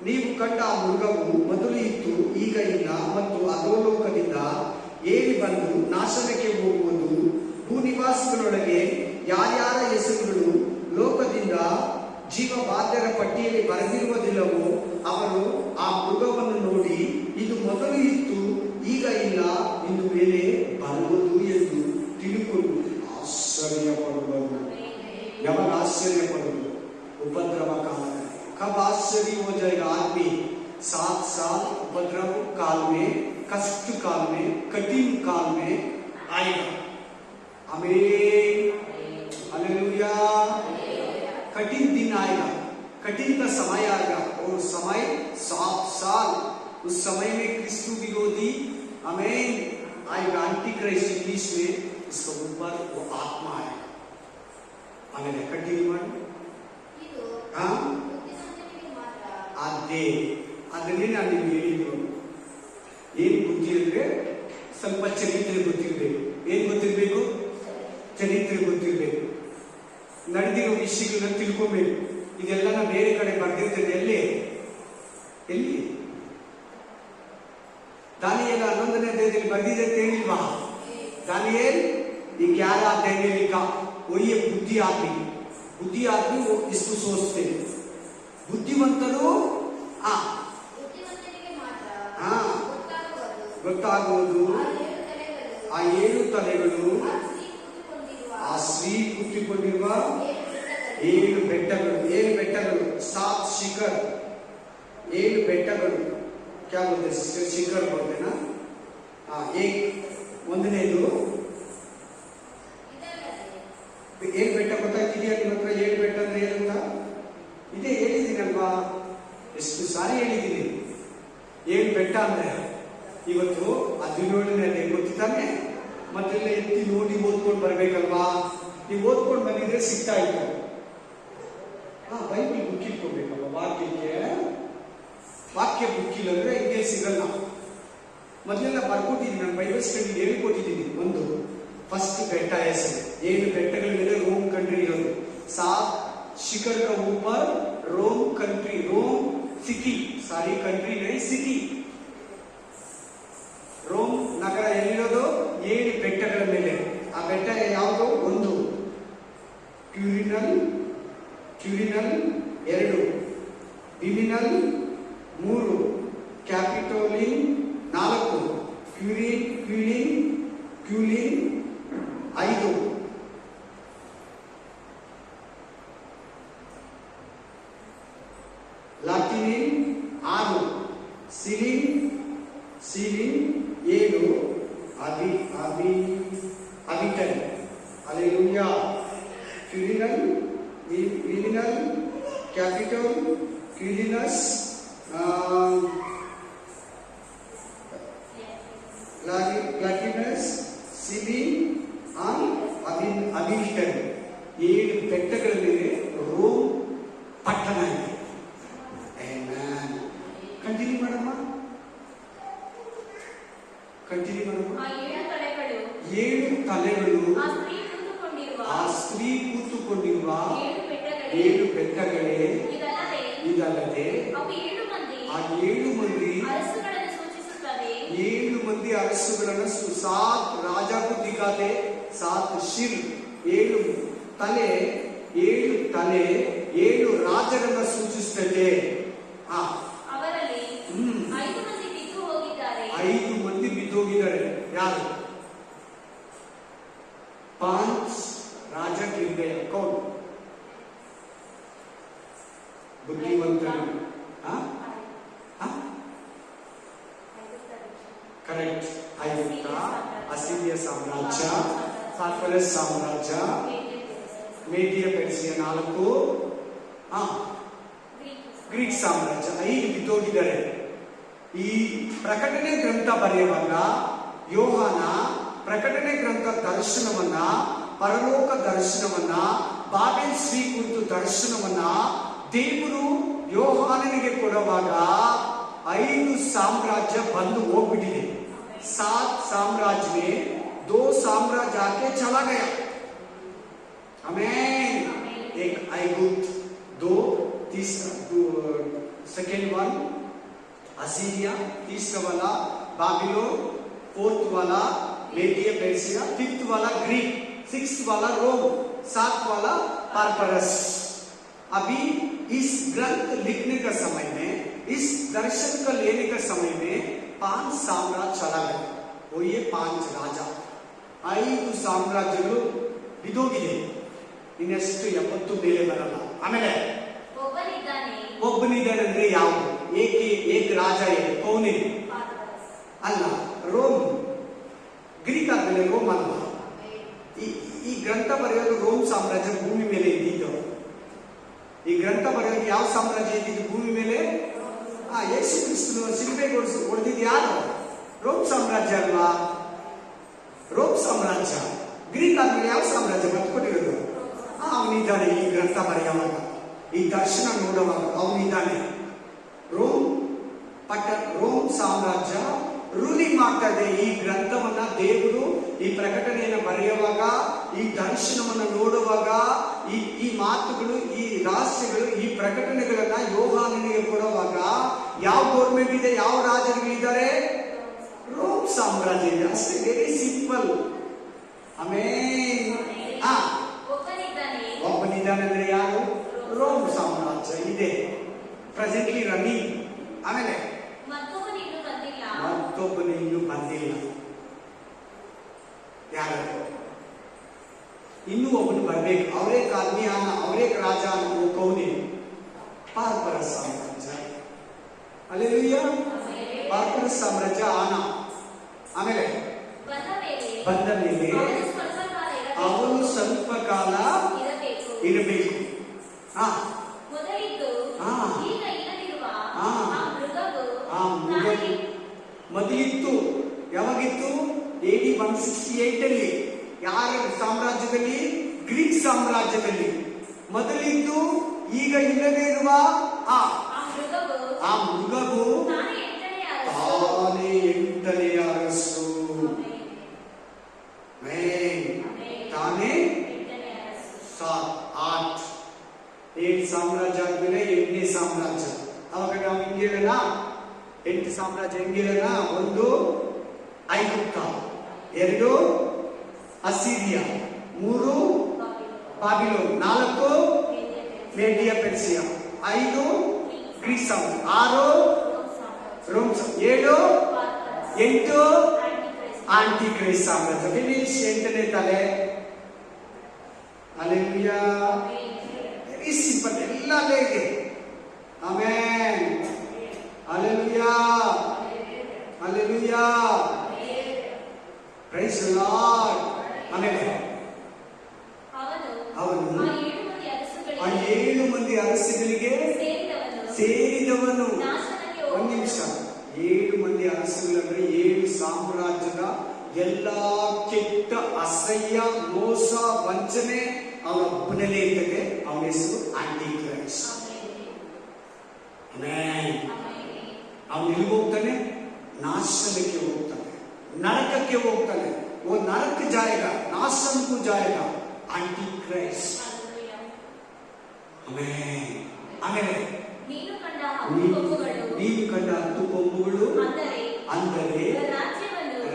ನೀವು ಕಂಡ ಆ ಮೃಗವು ಮೊದಲು ಇತ್ತು, ಈಗ ಇಲ್ಲ, ಮತ್ತು ಅಧೋಲೋಕದಿಂದ ಏರಿ ಬಂದು ನಾಶನಕ್ಕೆ ಹೋಗುವುದು. ಭೂನಿವಾಸಿಗಳೊಳಗೆ ಯಾರ್ಯಾರ ಹೆಸರುಗಳು ಲೋಕದಿಂದ ಜೀವಬಾಧ್ಯರ ಪಟ್ಟಿಯಲ್ಲಿ ಬರೆದಿರುವುದಿಲ್ಲವೋ ಅವರು ಆ ಮೃಗವನ್ನು ನೋಡಿ, ಇದು ಮೊದಲು ಇತ್ತು, ಈಗ ಇಲ್ಲ, ಇನ್ನು ಮೇಲೆ ಬರುವುದು ಎಂದು ತಿಳುಕೊಂಡು ಆಶ್ಚರ್ಯ ಪಡುವುದು. ಯಾವಾಗ ಆಶ್ಚರ್ಯ ಪಡುವುದು? उपद्रव काल में. कब आश्चर्य हो जाएगा आदमी? 7 साल उपद्रव काल में, कष्ट काल में, कठिन काल में आएगा. आमीन, हालेलुया. कठिन दिन आएगा, कठिन का समय आएगा. और समय 7 साल. उस समय में क्रिस्तु विरोधी आमीन आएगा. एंटी क्राइस्ट इंग्लिश में इसका ऊपर वो आत्मा आएगा. आमीन. कंटिन्यू ಅದೇ ಅದನ್ನೇ ನಾನು ನಿಮ್ಗೆ ಹೇಳಿದ್ರು. ಏನ್ ಬುದ್ಧಿ ಅಂದ್ರೆ ಸ್ವಲ್ಪ ಚರಿತ್ರೆ ಗೊತ್ತಿರ್ಬೇಕು. ಏನ್ ಗೊತ್ತಿರ್ಬೇಕು? ಚರಿತ್ರೆ ಗೊತ್ತಿರ್ಬೇಕು. ನಡೆದಿರೋ ವಿಷಯಗಳನ್ನ ತಿಳ್ಕೊಬೇಕು. ಇದೆಲ್ಲ ನಾವು ಬೇರೆ ಕಡೆ ಬರ್ದಿರ್ತೇನೆ. ಎಲ್ಲಿ ದಾನಿಯೇಲ 11ನೇ ಅಧ್ಯಾಯದಲ್ಲಿ ಬರ್ದಿದೆ ಅಂತ ಹೇಳಿಲ್ವಾ? दानिएल 11 अध्याय में लिखा, वो ये बुद्धि आदमी वो इसको सोचते हैं. ಬುದ್ಧಿವಂತರು ಗೊತ್ತಾಗುವುದು. ಆ 7 ತಲೆಗಳು, ಆ ಸ್ತ್ರೀ ಕೂತಿಕೊಂಡಿರುವ 7 ಬೆಟ್ಟಗಳು. 7 ಬೆಟ್ಟಗಳು, 7 ಶಿಖರ್. 7 ಬೆಟ್ಟಗಳು क्या बोलते हैं? शिखर बोलते ना. ಒಂದನೇದು 7 ಬೆಟ್ಟ ಗೊತ್ತಾಗ್ತಿದೆಯಾ ನಿಮ್ಮ ಹತ್ರ? 7 ಬೆಟ್ಟ ಅಂದ್ರೆ ಏನಂತ ಇದೇ ಹೇಳಿದ್ದೀನಲ್ವಾ? ಎಷ್ಟು ಸಾರಿ ಹೇಳಿದ್ದೀನಿ. 7 ಬೆಟ್ಟ ಅಂದ್ರೆ ಇವತ್ತು 17ನೇ ಗೊತ್ತಿದ್ದಾನೆ. ಮತ್ತೆಲ್ಲ ಎತ್ತಿ ನೋಡಿ ಓದ್ಕೊಂಡು ಬರ್ಬೇಕಲ್ವಾ? ನೀವು ಓದ್ಕೊಂಡು ಬಂದಿದ್ರೆ ಸಿಗ್ತಾ ಇತ್ತು. ಬೈಬಲ್ ಬುಕ್ ಇಟ್ಕೊಬೇಕಲ್ವ? ವಾಕ್ಯ ಬುಕ್ ಇಲ್ಲ ಅಂದ್ರೆ ಹಿಂಗೆ ಸಿಗಲ್ಲ. ಮೊದಲೆಲ್ಲ ಬರ್ಕೊಟ್ಟಿದ್ದೀನಿ ನಾನು, ಬೈಬಲ್ ಸ್ಟಡಿ ಹೇಳಿಕೊಟ್ಟಿದ್ದೀನಿ. ಒಂದು ಫಸ್ಟ್ ಬೆಟ್ಟ ಹೆಸರು. 7 ಬೆಟ್ಟಗಳ ಮೇಲೆ ರೋಮ್ ಕಂಟ್ರಿ ಇರೋದು. 7 शिखर का ऊपर रोम कंट्री, रोम सिटी, सारी कंट्री नहीं सिटी. ರೋಮ್ ನಗರ ಎಲ್ಲಿರೋದು? 7 ಬೆಟ್ಟಗಳ ಮೇಲೆ. ಆ ಬೆಟ್ಟ ಯಾವುದು? ಒಂದು ಕ್ಯೂರಿನಲ್, 2 ಬಿಮಿನಲ್ 3, ಕ್ಯಾಪಿಟೋಲಿನ್ 4, ಕ್ಯೂಲಿನ್ 5, ಲಾಟಿನಿನ್ 6, ಸಿಲಿನ್ 7, ಅಬಿಟನ್. ಅಲ್ಲೆಲೂಯಾ. ಕ್ಯೂರಿನಲ್, ವಿಮಿನಲ್, ಕ್ಯಾಪಿಟಲ್, ಕ್ಯೂಲಿನಸ್, ಪ್ಲಾಟಿನಸ್, ಸಿಲಿನ್, ಅಬಿಟನ್. 7 ಬೆಟ್ಟಗಳ ಮೇಲೆ ರೋಮ್ ಪಟ್ಟಣ ಇದೆ. ಕಂಟಿನ್ಯೂ ಮಾಡಮ್ಮ. ಆ 7 ತಲೆಗಳು, ಆ ಸ್ತ್ರೀ ಕೂತುಕೊಂಡಿರುವ 7 ಬೆಟ್ಟಗಳೇ. ಇದಲ್ಲದೆ ಆ 7 ಮಂದಿ 7 ಮಂದಿ ಅರಸುಗಳನ್ನು 7 ರಾಜ को दिखाते. 7 ಶಿರ್, 7 ತಲೆ 7 ತಲೆ 7 ರಾಜರನ್ನ ಸೂಚಿಸುತ್ತದೆ. ಅವರಲ್ಲಿ 5 ಮಂದಿ ಬಿದ್ದು ಹೋಗಿದ್ದಾರೆ. 5 ಮಂದಿ ಬಿದ್ದೋಗಿದ್ದಾರೆ. ಯಾರು? 5 ರಾಜ गिर गए. कौन? बुद्धिमंतರು. करेक्ट. ಐಗುಪ್ತ, ಅಸಿರಿಯ ಸಾಮ್ರಾಜ್ಯ, ಫಾರ್ಫರಸ್ ಸಾಮ್ರಾಜ್ಯ, ಮೇದಿಯ ಪೆರ್ಸಿಯ 4, ಗ್ರೀಕ್ ಸಾಮ್ರಾಜ್ಯ 5 ಬಿದ್ದೋಗಿದ್ದಾರೆ. ಈ ಪ್ರಕಟಣೆ ಗ್ರಂಥ ಬರೆಯುವಾಗ ಯೋಹಾನ ಪ್ರಕಟಣೆ ಗ್ರಂಥ ದರ್ಶನವನ್ನ, ಪರಲೋಕ ದರ್ಶನವನ್ನ, ಬಾಬೆಲ್ ಶ್ರೀ ಕುರಿತು ದರ್ಶನವನ್ನ ದೇವರು ಯೋಹಾನನಿಗೆ ಕೊಡುವಾಗ 5 ಸಾಮ್ರಾಜ್ಯ ಬಂದು ಹೋಗ್ಬಿಟ್ಟಿದೆ. 7 साम्राज्य में 2 साम्राज्य आके चला गया. आमीन. एक ऐगुप्त, 2 सेकेंड वन असीरिया, तीसरा वाला बाबिलोन, 4th वाला मेडिया पर्सिया, 5th वाला ग्रीक, 6th वाला रोम, 7th वाला पारपरस. अभी इस ग्रंथ लिखने का समय में, इस दर्शन का लेने का समय में 5 साम्राज्य चला गया. वो ये 5 राजा 5 ಸಾಮ್ರಾಜ್ಯಗಳು ಬಿದ್ದೋಗಿದೆ. ಇನ್ನೆಷ್ಟು 70 ಮೇಲೆ ಬರಲ್ಲ. ಆಮೇಲೆ ಒಬ್ಬನಿದ್ದಾನೆ ಅಂದ್ರೆ ಯಾವುದು? ಏಕ ರಾಜ ಇದೆ. ಕೌನಿ ಅಲ್ಲ, ರೋಮ್. ಗ್ರೀಕ್ ಆದ್ಮೇಲೆ ರೋಮ್ ಅಲ್ಲ. ಈ ಗ್ರಂಥ ಬರೆಯೋದು ರೋಮ್ ಸಾಮ್ರಾಜ್ಯ ಭೂಮಿ ಮೇಲೆ ಇದ್ದಿದ್ದು. ಈ ಗ್ರಂಥ ಬರೆಯೋದು ಯಾವ ಸಾಮ್ರಾಜ್ಯ ಇದ್ದಿದ್ದು ಭೂಮಿ ಮೇಲೆ? ಯೇಸು ಕ್ರಿಸ್ತನು ಶಿಲುಬೆ ಹೊಡೆದಿದ್ದು ಯಾರು? ರೋಮ್ ಸಾಮ್ರಾಜ್ಯ ಅಲ್ವಾ? ರೋಮ್ ಸಾಮ್ರಾಜ್ಯ. ಗ್ರೀಕ್ ಆದ್ಮೇಲೆ ಯಾವ ಸಾಮ್ರಾಜ್ಯ ಬದುಕೊಟ್ಟಿರೋದು? ಅವನಿದ್ದಾನೆ. ಈ ಗ್ರಂಥ ಬರೆಯುವಾಗ, ಈ ದರ್ಶನ ನೋಡುವಾಗ ಅವನಿದ್ದಾನೆ. ರೋಮ್ ಸಾಮ್ರಾಜ್ಯ ರೂಲಿಂಗ್ ಮಾಡ್ತಾ ಇದೆ. ಈ ಗ್ರಂಥವನ್ನ ದೇವರು ಈ ಪ್ರಕಟಣೆಯನ್ನು ಬರೆಯುವಾಗ, ಈ ದರ್ಶನವನ್ನು ನೋಡುವಾಗ, ಈ ಮಾತುಗಳು, ಈ ರಹಸ್ಯಗಳು, ಈ ಪ್ರಕಟಣೆಗಳನ್ನ ಯೋಹಾನನಿಗೆ ಕೊಡುವಾಗ ಯಾವ ಗೌರ್ಮೆಂಟ್ ಇದೆ, ಯಾವ ರಾಜರುಗಳಿದ್ದಾರೆ? ರೋಮ್ ಸಾಮ್ರಾಜ್ಯ ಇದೆ. ಅಷ್ಟೇ, ವೆರಿ ಸಿಂಪಲ್. ಆಮೇನ್. ಒಬ್ಬನಿದ್ದಾನೆ ಅಂದ್ರೆ ಯಾರು? ರೋಮ್ ಸಾಮ್ರಾಜ್ಯ ಇದೆ, ಪ್ರೆಸೆಂಟ್ಲಿ ರನ್ನಿಂಗ್. ಆಮೇಲೆ ಮತ್ತೊಬ್ಬನು ಇನ್ನೂ ಬಂದಿಲ್ಲ. ಯಾರು? ಇನ್ನೂ ಒಬ್ಬನು ಬರ್ಬೇಕು. ಅವರೇ ಕಾಲ್ಮಿಯಾನ, ಅವರೇ ರಾಜ ಕೌನಿ, ಪಾರ್ಪರಸ್ ಸಾಮ್ರಾಜ್ಯ. ಹಲ್ಲೆಲೂಯಾ. ಪಾರ್ಪರಸ್ ಸಾಮ್ರಾಜ್ಯ ಆನ. ಆಮೇಲೆ ಬಂದ ಮೇಲೆ ಅವನು ಸ್ವಲ್ಪ ಕಾಲ ಇರಬೇಕು. ಮೊದಲಿತ್ತು. ಯಾವಾಗಿತ್ತು? AD 168 ಅಲ್ಲಿ. ಯಾರ ಸಾಮ್ರಾಜ್ಯದಲ್ಲಿ? ಗ್ರೀಕ್ ಸಾಮ್ರಾಜ್ಯದಲ್ಲಿ ಮೊದಲಿದ್ದು. ಈಗ ಇಲ್ಲದೇ ಇರುವ ಆ ಮೃಗವು ತಾನೇ 8ನೇ ಅರಸು. ತಾನೇ 8 ಸಾಮ್ರಾಜ್ಯ ಆದ್ಮೇಲೆ 8ನೇ ಸಾಮ್ರಾಜ್ಯ. ಅವಾಗ ನಾವು ಹಿಂಗೆ ಹೇಳೋಣ, 8 ಸಾಮ್ರಾಜ್ಯ ಹೆಂಗೆ ಹೇಳೋಣ? 1 ಐಗುಪ್ತ, 2 ಅಸಿರಿಯಾ, 3 ಬಾಬಿಲೋನ್, 4 ಮೇಡಿಯಾ ಪೆರ್ಸಿಯಾ, 5 ಗ್ರೀಕ್ ಸಾಮ್ರಾಜ್ಯ, 6 ರೋಮ್, 7 8 ಆಂಟಿ ಕ್ರೈಸ್ಟ್ ಸಾಮ್ರಾಜ್ಯ. ಫಿನಿಶ್. 8ನೇ ತಲೆ. ಹಲ್ಲೆಲೂಯಾ. Very simple. ಎಲ್ಲ ಅಲ್ಲೇ ಇದೆ. Amen. Hallelujah. Hallelujah. Praise the Lord. ಆಮೇಲೆ ಅವನು ಆ 7 ಮಂದಿ ಅರಸುಗಳಿಗೆ ಸೇರಿದವನು. ಒಂದು ನಿಮಿಷ. 7 ಮಂದಿ ಅರಸುಗಳಂದ್ರೆ 7 ಸಾಮ್ರಾಜ್ಯದ ಎಲ್ಲಾ ಕೆಟ್ಟ, ಅಸಹ್ಯ, ಮೋಸ, ವಂಚನೆ ಅವನೊಬ್ಬನಲ್ಲೇ ಇರ್ತದೆ. ಅವನ ಹೆಸರು ಆಂಟಿ ಕ್ರೈಸ್ಟ್. ಅವನು ಎಲ್ಲಿಗೆ ಹೋಗ್ತಾನೆ? ನಾಶನಕ್ಕೆ ಹೋಗ್ತಾನೆ, ನರಕಕ್ಕೆ ಹೋಗ್ತಾನೆ. वो नरक जाएगा, नाशन को जाएगा, आंटी क्राइस्ट. ಆಮೇಲೆ ನೀನು ಕಂಡ 10 ಕೊಂಬುಗಳು ಅಂದರೆ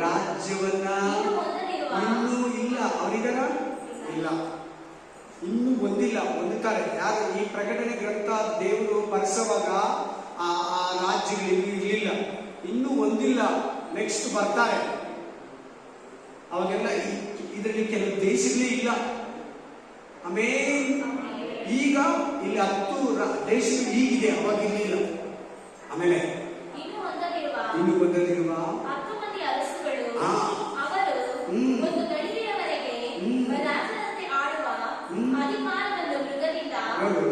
ರಾಜ್ಯವನ್ನ ಇನ್ನೂ ಇಲ್ಲ. ಅವರಿದಾರ? ಇಲ್ಲ. ಇನ್ನೂ ಹೊಂದುತ್ತಾರೆ. ಯಾರು ಈ ಪ್ರಕಟಣೆ ಗ್ರಂಥ ದೇವರು ಬರೆಸುವಾಗ ಆ ರಾಜ್ಯಗಳು ಇರಲಿಲ್ಲ, ಇನ್ನೂ ಹೊಂದಿಲ್ಲ. ನೆಕ್ಸ್ಟ್ ಬರ್ತಾರೆ. ಅವಾಗೆಲ್ಲ ಇದರಲ್ಲಿ ಕೆಲವು ದೇಶಗಳೇ ಇಲ್ಲ. ಆಮೇಲೆ ಈಗ ಇಲ್ಲಿ 10 ದೇಶಗಳು ಈಗಿದೆ, ಅವಾಗ ಇರಲಿಲ್ಲ. ಆಮೇಲೆ ಇನ್ನು ಹೊಂದದಿರುವ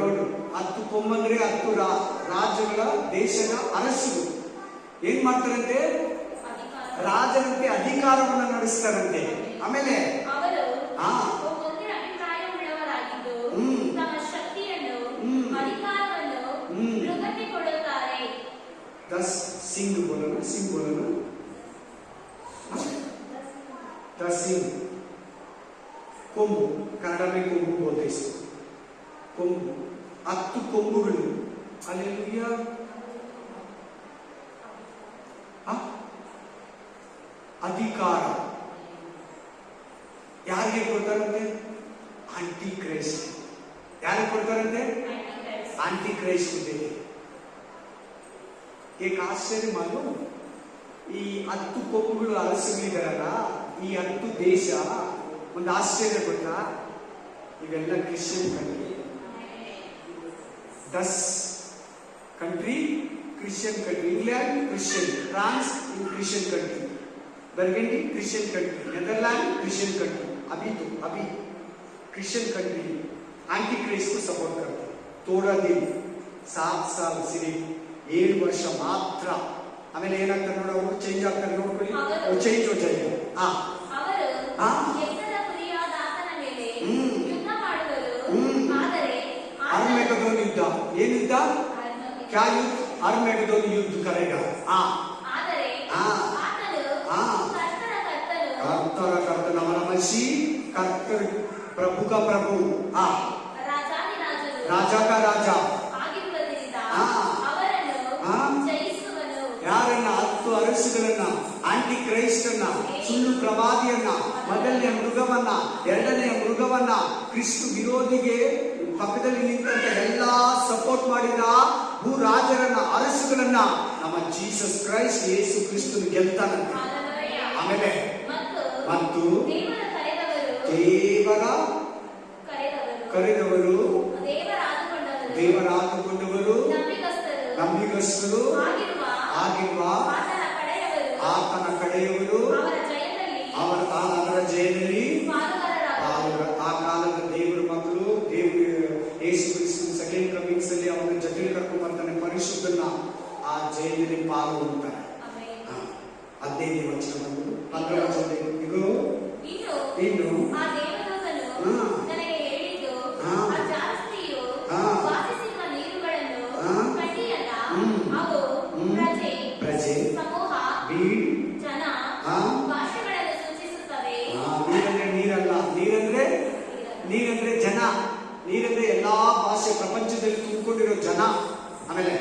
ನೋಡು 10 ಕೊಂಬಂದ್ರೆ 10 ರಾಜ್ಯಗಳ ದೇಶದ ಅರಸರು ಏನ್ ಮಾಡ್ತಾರಂತೆ? ರಾಜರಂತೆ ಅಧಿಕಾರವನ್ನ ನಡೆಸ್ತಾರಂತೆ. ಆಮೇಲೆ ಸಿಂಗ್ ಬೋಲೋಣ ದ ಸಿಂಗ್ ಕೊಂಬು, ಕನ್ನಡ में ಕೊಂಬು बोलते इसको. ಕೊಂಬು 10 ಕೊಂಬುಗಳು. ಅಲ್ಲೆಲ್ಲೂಯಾ. ಅಧಿಕಾರ ಯಾರಿಗೆ ಕೊಡ್ತಾರಂತೆ? Antichrist. ಯಾರಿಗೆ ಕೊಡ್ತಾರಂತೆ? ಆಂಟಿ ಕ್ರೈಸ್ಟ್ ಹುದ್ದೆಗೆ. ಏಕ ಆಶ್ಚರ್ಯ ಮಾಡು, ಈ 10 ಕೊಂಬುಗಳು ಅರಸುಗಳಿದಾರಲ್ಲ, ಈ 10 ದೇಶ ಒಂದು ಆಶ್ಚರ್ಯ ಗೊತ್ತಾ? ಇವೆಲ್ಲ Christian country. 10 country Christian country. England Christian, France Christian country, burgundy Christian country, Netherland Christian country. अभी क्रिश्चियन कंट्री एंटी क्राइस्ट को सपोर्ट करते. थोड़ा दिन 7 साल सिर्फ 7 ವರ್ಷ ಮಾತ್ರ. ಆಮೇಲೆ ಏನಾಗ್ತಾರೆ ನೋಡು, ಅವರು ಚೇಂಜ್ ಆಗ್ತಾರೆ. ನೋಡ್ಕೊಳ್ಳಿ, ಅವರು ಚೇಂಜ್ हो जाएगा. ಅರ್ಮೆಗದೋನ್ ಯುದ್ಧ. ಏನ್ ಯುದ್ಧ? क्या युद्ध? अरमेगदोन युद्ध करेगा. कर्तर हमारा मसीह, कर्तर प्रभु का प्रभु, राजा का राजा. ಯಾರನ್ನ? 10 ಅರಸುಗಳನ್ನ, ಆಂಟಿ ಕ್ರೈಸ್ಟ್ ಅನ್ನ, ಸುಳ್ಳು ಪ್ರವಾದಿಯನ್ನ, ಮೊದಲನೇ ಮೃಗವನ್ನ, ಎರಡನೇ ಮೃಗವನ್ನ, ಕ್ರಿಸ್ತು ವಿರೋಧಿಗೆ ಪಕ್ಕದಲ್ಲಿ ನಿಂತಂತೆ ಎಲ್ಲಾ ಸಪೋರ್ಟ್ ಮಾಡಿದ ಭೂ ರಾಜರನ್ನ, ಅರಸುಗಳನ್ನ ನಮ್ಮ ಜೀಸಸ್ ಕ್ರೈಸ್ಟ್ ಯೇಸು ಕ್ರಿಸ್ತನು ಗೆಲ್ತಾನಂತೆ. ಆಮೇಲೆ ಮತ್ತು ದೇವರ ಕರೆದವರು, ದೇವರಾದುಕೊಂಡವರು, ನಂಬಿಗಸ್ತರು ಆಗಿರುವ ಆತನ ಕಡೆಯವರು ಅವರ ಜಯದಲ್ಲಿ ಆ ಕಾಲದ ದೇವರ ಮಕ್ಕಳು. ದೇವರು ಯೇಸು ಕ್ರಿಸ್ತನ ಸೆಕೆಂಡ್ ಕಮಿಂಗ್ಸ್ ಅಲ್ಲಿ ಅವನ ಜೊತೆಗೆ ಕರ್ಕೊಂಡು ಬರ್ತಾನೆ, ಪರಿಶುದ್ಧನ ಆ ಜಯದಲ್ಲಿ ಪಾಲ್ಗೊಳ್ತಾರೆ. 15ನೇ ವಚನ ಬಂದು 15ನೇ ವಚನ ಇನ್ನು ಪ್ರಜೆ, ಬೀಡ್, ನೀರಂದ್ರೆ ನೀರಲ್ಲ, ನೀರಂದ್ರೆ ಜನ. ನೀರಂದ್ರೆ ಎಲ್ಲಾ ಭಾಷೆ ಪ್ರಪಂಚದಲ್ಲಿ ತುಂಬಿಕೊಂಡಿರೋ ಜನ. ಆಮೇಲೆ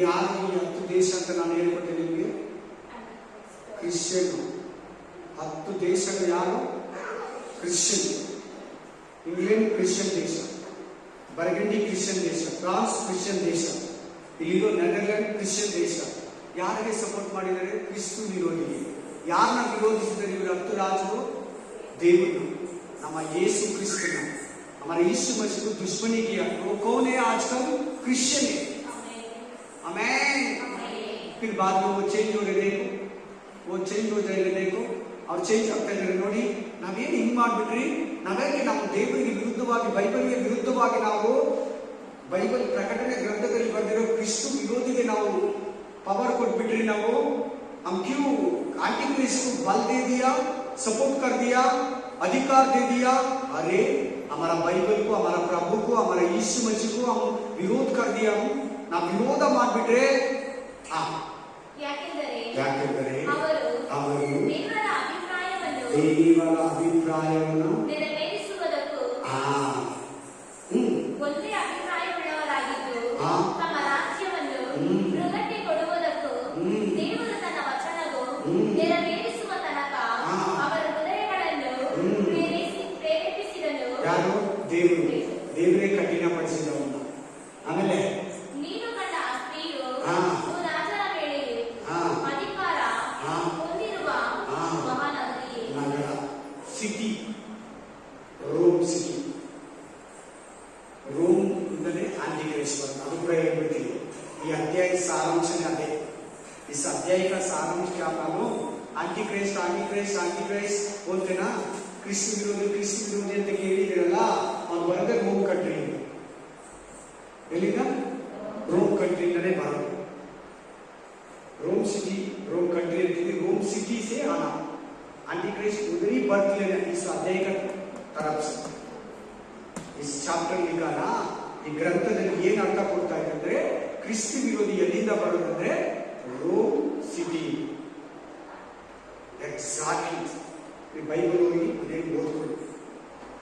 ಯಾರು ಈ 10 ದೇಶ ಅಂತ ನಾನು ಹೇಳ್ಕೊಟ್ಟೆ ನಿಮಗೆ? ಕ್ರಿಶ್ಚಿಯನ್. 10 ದೇಶಗಳು ಯಾರು? ಕ್ರಿಶ್ಚಿಯನ್. ಇಂಗ್ಲೆಂಡ್ ಕ್ರಿಶ್ಚಿಯನ್ ದೇಶ, ಬರ್ಗಂಡಿ ಕ್ರಿಶ್ಚಿಯನ್ ದೇಶ, ಫ್ರಾನ್ಸ್ ಕ್ರಿಶ್ಚಿಯನ್ ದೇಶ, ಇಲ್ಲಿರೋ ನೆದರ್ಲ್ಯಾಂಡ್ ಕ್ರಿಶ್ಚಿಯನ್ ದೇಶ. ಯಾರಿಗೆ ಸಪೋರ್ಟ್ ಮಾಡಿದ್ದಾರೆ? ಕ್ರಿಸ್ತು ವಿರೋಧಿಗೆ. ಯಾರನ್ನ ವಿರೋಧಿಸಿದ್ದಾರೆ ಇವರು 10 ರಾಜರು? ದೇವರು, ನಮ್ಮ ಯೇಸು क्रिस्तन, हमारे यीशु मसीह को दुश्मनी किया. वो कौन है आजकल? क्रिश्चियन है. आमेन. फिर बाद में वो चेंज हो गए, देखो वो चेंज हो जाएगा. देखो ಅವ್ರು ಚೇಂಜ್ ಆಗ್ತಾ ಇದ್ದಾರೆ ನೋಡಿ. ನಾವೇನು ಹಿಂಗ್ ಮಾಡ್ಬಿಟ್ರಿ? ನಾವೇಗೆ ನಮ್ಮ ದೇವರಿಗೆ ವಿರುದ್ಧವಾಗಿ, ಬೈಬಲ್ಗೆ ವಿರುದ್ಧವಾಗಿ ನಾವು ಬೈಬಲ್ ಪ್ರಕಟಣೆ ಗ್ರಂಥದಲ್ಲಿ ಬರೆದಿರೋ ಕ್ರಿಸ್ತು ವಿರೋಧಿಗೆ ನಾವು ಪವರ್ ಕೊಟ್ಬಿಟ್ರಿ. ನಾವು हम क्यों एंटी क्राइस्ट को बल दे दिया, सपोर्ट कर दिया, अधिकार दे दिया? अरे हमारा बाइबल को, हमारा प्रभु को, हमारा यीशु मसीह को हम विरोध कर दिया. ना विरोध ಮಾಡ್ಬಿಟ್ರೆ ಯಾಕೆಂದರೆ ಅವರು ದೇವರ ಅಭಿಪ್ರಾಯವನ್ನು ನೆರವೇರಿಸುವುದಕ್ಕೂ ಒಂದೇ ಅಭಿಪ್ರಾಯವುಳ್ಳವರಾಗಿದ್ದು ತಮ್ಮ ರಾಜ್ಯವನ್ನು ಮೃಗಕ್ಕೆ ಕೊಡುವುದಕ್ಕೂ ದೇವರು ತನ್ನ ವಚನವು ನೆರವೇರಿಸುವ ತನಕ ಅವರ ಹೃದಯಗಳನ್ನು ಪ್ರೇರೇಪಿಸಿದನು. ಯಾರು? ದೇವರೇ ಕಠಿಣಪಡಿಸಿದವನು. ಆಮೇಲೆ ನೀನು ಕಂಡ ಆ ಸ್ತ್ರೀಯು ರಾಜರ ವೇಳೆಗೆ ಅಧಿಕಾರ ಹೊಂದಿರುವ ಮಹಾನಗರಿಯೇ. ನಗರ, ಸಿಟಿ, ರೋಮ್ ಸಿಟಿ. ರೋಮ್ ಇಂದಲೇ ಆಂಟಿಕ್ರೈಸ್ಟ್ ಬರುತ್ತೆ. ಅದು ಕೂಡ ಹೇಳ್ಬಿಡ್ತೀವಿ. ಈ ಅಧ್ಯಾಯ ಸಾರಾಂಶನೇ ಅದೇ. इस अध्याय का सारांश क्या मानो? आंटीक्राइस्ट आंटीक्राइस्ट आंटीक्राइस्ट बोलते ना, क्रिस्त विरोधी ಅಂತ ಕೇಳಿದಿರಲ್ಲ, ಅವ್ರು ಬರೋದೇ ರೋಮ್ ಕಂಟ್ರಿ. ಎಲ್ಲಿಂದ? ರೋಮ್ ಕಂಟ್ರಿಯಿಂದಲೇ ಬರೋದು. रोम सिटी, रोम कंट्री अंतिम रोम सिटी से आना. एंटीक्राइस्ट उधर ही बर्थ लेना. इस अध्याय का तरफ से इस ಚಾಪ್ಟರ್ लिखा ना, ಈ ಗ್ರಂಥದಲ್ಲಿ ಏನು ಅರ್ಥ ಕೊಡ್ತಾ ಇದೆ ಅಂದ್ರೆ, ಕ್ರಿಸ್ತ ವಿರೋಧಿ ಎಲ್ಲಿಂದ ಬರೋದಂದ್ರೆ ರೋಮ್ ಸಿಟಿ. ಎಕ್ಸಾಕ್ಟ್ಲಿ. ಈ ಬೈಬಲ್ ಹೋಗಿ ಅದೇನು ಓದ್ಕೊಳ್ಳಿ,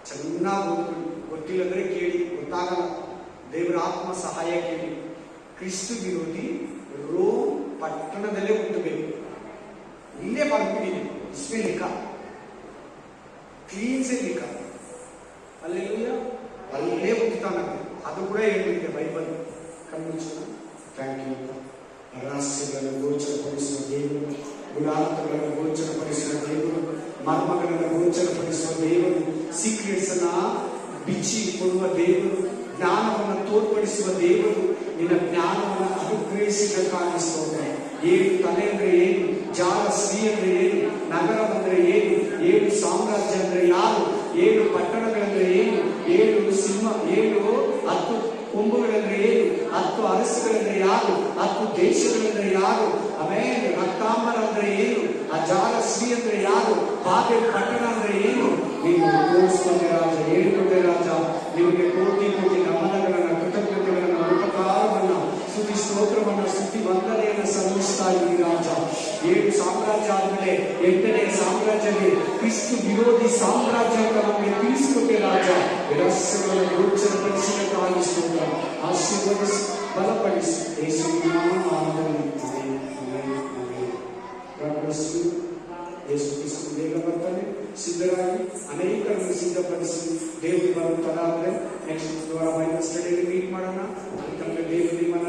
ಚೆನ್ನಾಗಿ ಓದ್ಕೊಳ್ಳಿ. ಗೊತ್ತಿಲ್ಲ ಅಂದ್ರೆ ಕೇಳಿ, ಗೊತ್ತಾಗಲ್ಲ. ದೇವರ ಆತ್ಮ ಸಹಾಯ ಕೇಳಿ. ಕ್ರಿಸ್ತ ವಿರೋಧಿ ರೋಮ್ ಪಟ್ಟಣದಲ್ಲೇ ಹುಟ್ಟಬೇಕು. ಇಲ್ಲೇ ಬರ್ಬಿಟ್ಟಿದೆ. ಇಸ್ಮೇ ಲಿಖ, ಕ್ಲೀನ್ ಸೆ ಲಿಖ. ಅಲ್ಲೆಲ್ಲ ಅಲ್ಲೇ ಹುಟ್ಟುತ್ತಾನಂತೆ. ಅದು ಕೂಡ ಹೇಳ್ಬಿಟ್ಟಿದೆ ಬೈಬಲ್. ಕಣ್ಮುಚ್ಚೋಣ. Thank you. ರಹಸ್ಯಗಳನ್ನು ಗೋಚರಪಡಿಸುವ ದೇವರು, ಗುಣಾರ್ಥಗಳನ್ನು ಗೋಚರಪಡಿಸುವ ದೇವರು, ಮರ್ಮಗಳನ್ನು ಗೋಚರಪಡಿಸುವ ದೇವರು, ಸೀಕ್ರೆಟ್ಸ್ ಅನ್ನ ಬಿಚ್ಚಿ ಕೊಡುವ ದೇವರು, ಜ್ಞಾನವನ್ನು ತೋರ್ಪಡಿಸುವ ದೇವರು, ನಿನ್ನ ಜ್ಞಾನವನ್ನು ಅನುಗ್ರಹಿಸಿದ ಕಾಣಿಸ್ತೋದೆ. ಏನು ತಲೆ ಅಂದ್ರೆ ಏನು, ಜಾಲ ಸ್ತ್ರೀ ಅಂದ್ರೆ ಏನು, ನಗರ ಅಂದ್ರೆ ಏನು, ಏಳು ಸಾಮ್ರಾಜ್ಯ ಅಂದ್ರೆ ಯಾರು, ಏಳು ಪಟ್ಟಣಗಳಂದ್ರೆ ಏನು, ಏಳು ಸಿಂಹ, ಏಳು 10 ಕೊಂಬುಗಳಂದ್ರೆ ಏನು, 10 ಅರಸುಗಳಂದ್ರೆ ಯಾರು, 10 ದೇಶಗಳಂದ್ರೆ ಯಾರು, ಆಮೇಲೆ ರಕ್ತಾಂಬರ ಅಂದ್ರೆ ಏನು, ಆ ಜಾಲ ಸ್ತ್ರೀ ಅಂದ್ರೆ ಯಾರು, ಬಾಬೆಲ್ ಪಟ್ಟಣ ಅಂದ್ರೆ ಏನು, ನೀವು ತೋರಿಸ್ಕೊಂಡೆ ರಾಜ, ಹೇಳಿಕೊಂಡೆ ರಾಜ. ನಿಮಗೆ ಕೋಟಿ ಕೋಟಿ ನಮನಗಳನ್ನ, ಕೃತಜ್ಞತೆಗಳನ್ನ, ಉಪಕಾರವನ್ನ, ಸ್ತುತಿ ಸ್ತೋತ್ರವನ್ನ, ಸ್ತುತಿ ವಂದನೆಯನ್ನ ಸಲ್ಲಿಸ್ತಾ ಇದ್ದೀವಿ ರಾಜ. 7 ಸಾಮ್ರಾಜ್ಯ ಆದ್ಮೇಲೆ 8ನೇ ಸಾಮ್ರಾಜ್ಯದಲ್ಲಿ ಕ್ರಿಸ್ತ ವಿರೋಧಿ ಸಾಮ್ರಾಜ್ಯ ಅಂತ ನಮಗೆ ತಿಳಿಸಿಕೊಟ್ಟೆ ರಾಜ. ರಹಸ್ಯಗಳನ್ನು ಗೋಚರಪಡಿಸಿದ ಸ್ತೋತ್ರ. ಆಶೀರ್ವದಿಸಿ, ಬಲಪಡಿಸಿ, ಯೇಸುವಿನ ನಾಮದಲ್ಲಿ ಯೇಸು ಕ್ರಿಸ್ತ ಬೇಗ ಬರ್ತಾನೆ. ಸಿದ್ಧರಾಗಿ ಅನೇಕರನ್ನು ಸಿದ್ಧಪಡಿಸಿ ದೇವರು ಬರುತ್ತಾರಾದ್ರೆ ನೆಕ್ಸ್ಟ್ ವಾರ ಬೈಬಲ್ ಸ್ಟಡಿಯಲ್ಲಿ ಮೀಟ್ ಮಾಡೋಣ. ದೇವರು ನಿಮ್ಮನ್ನ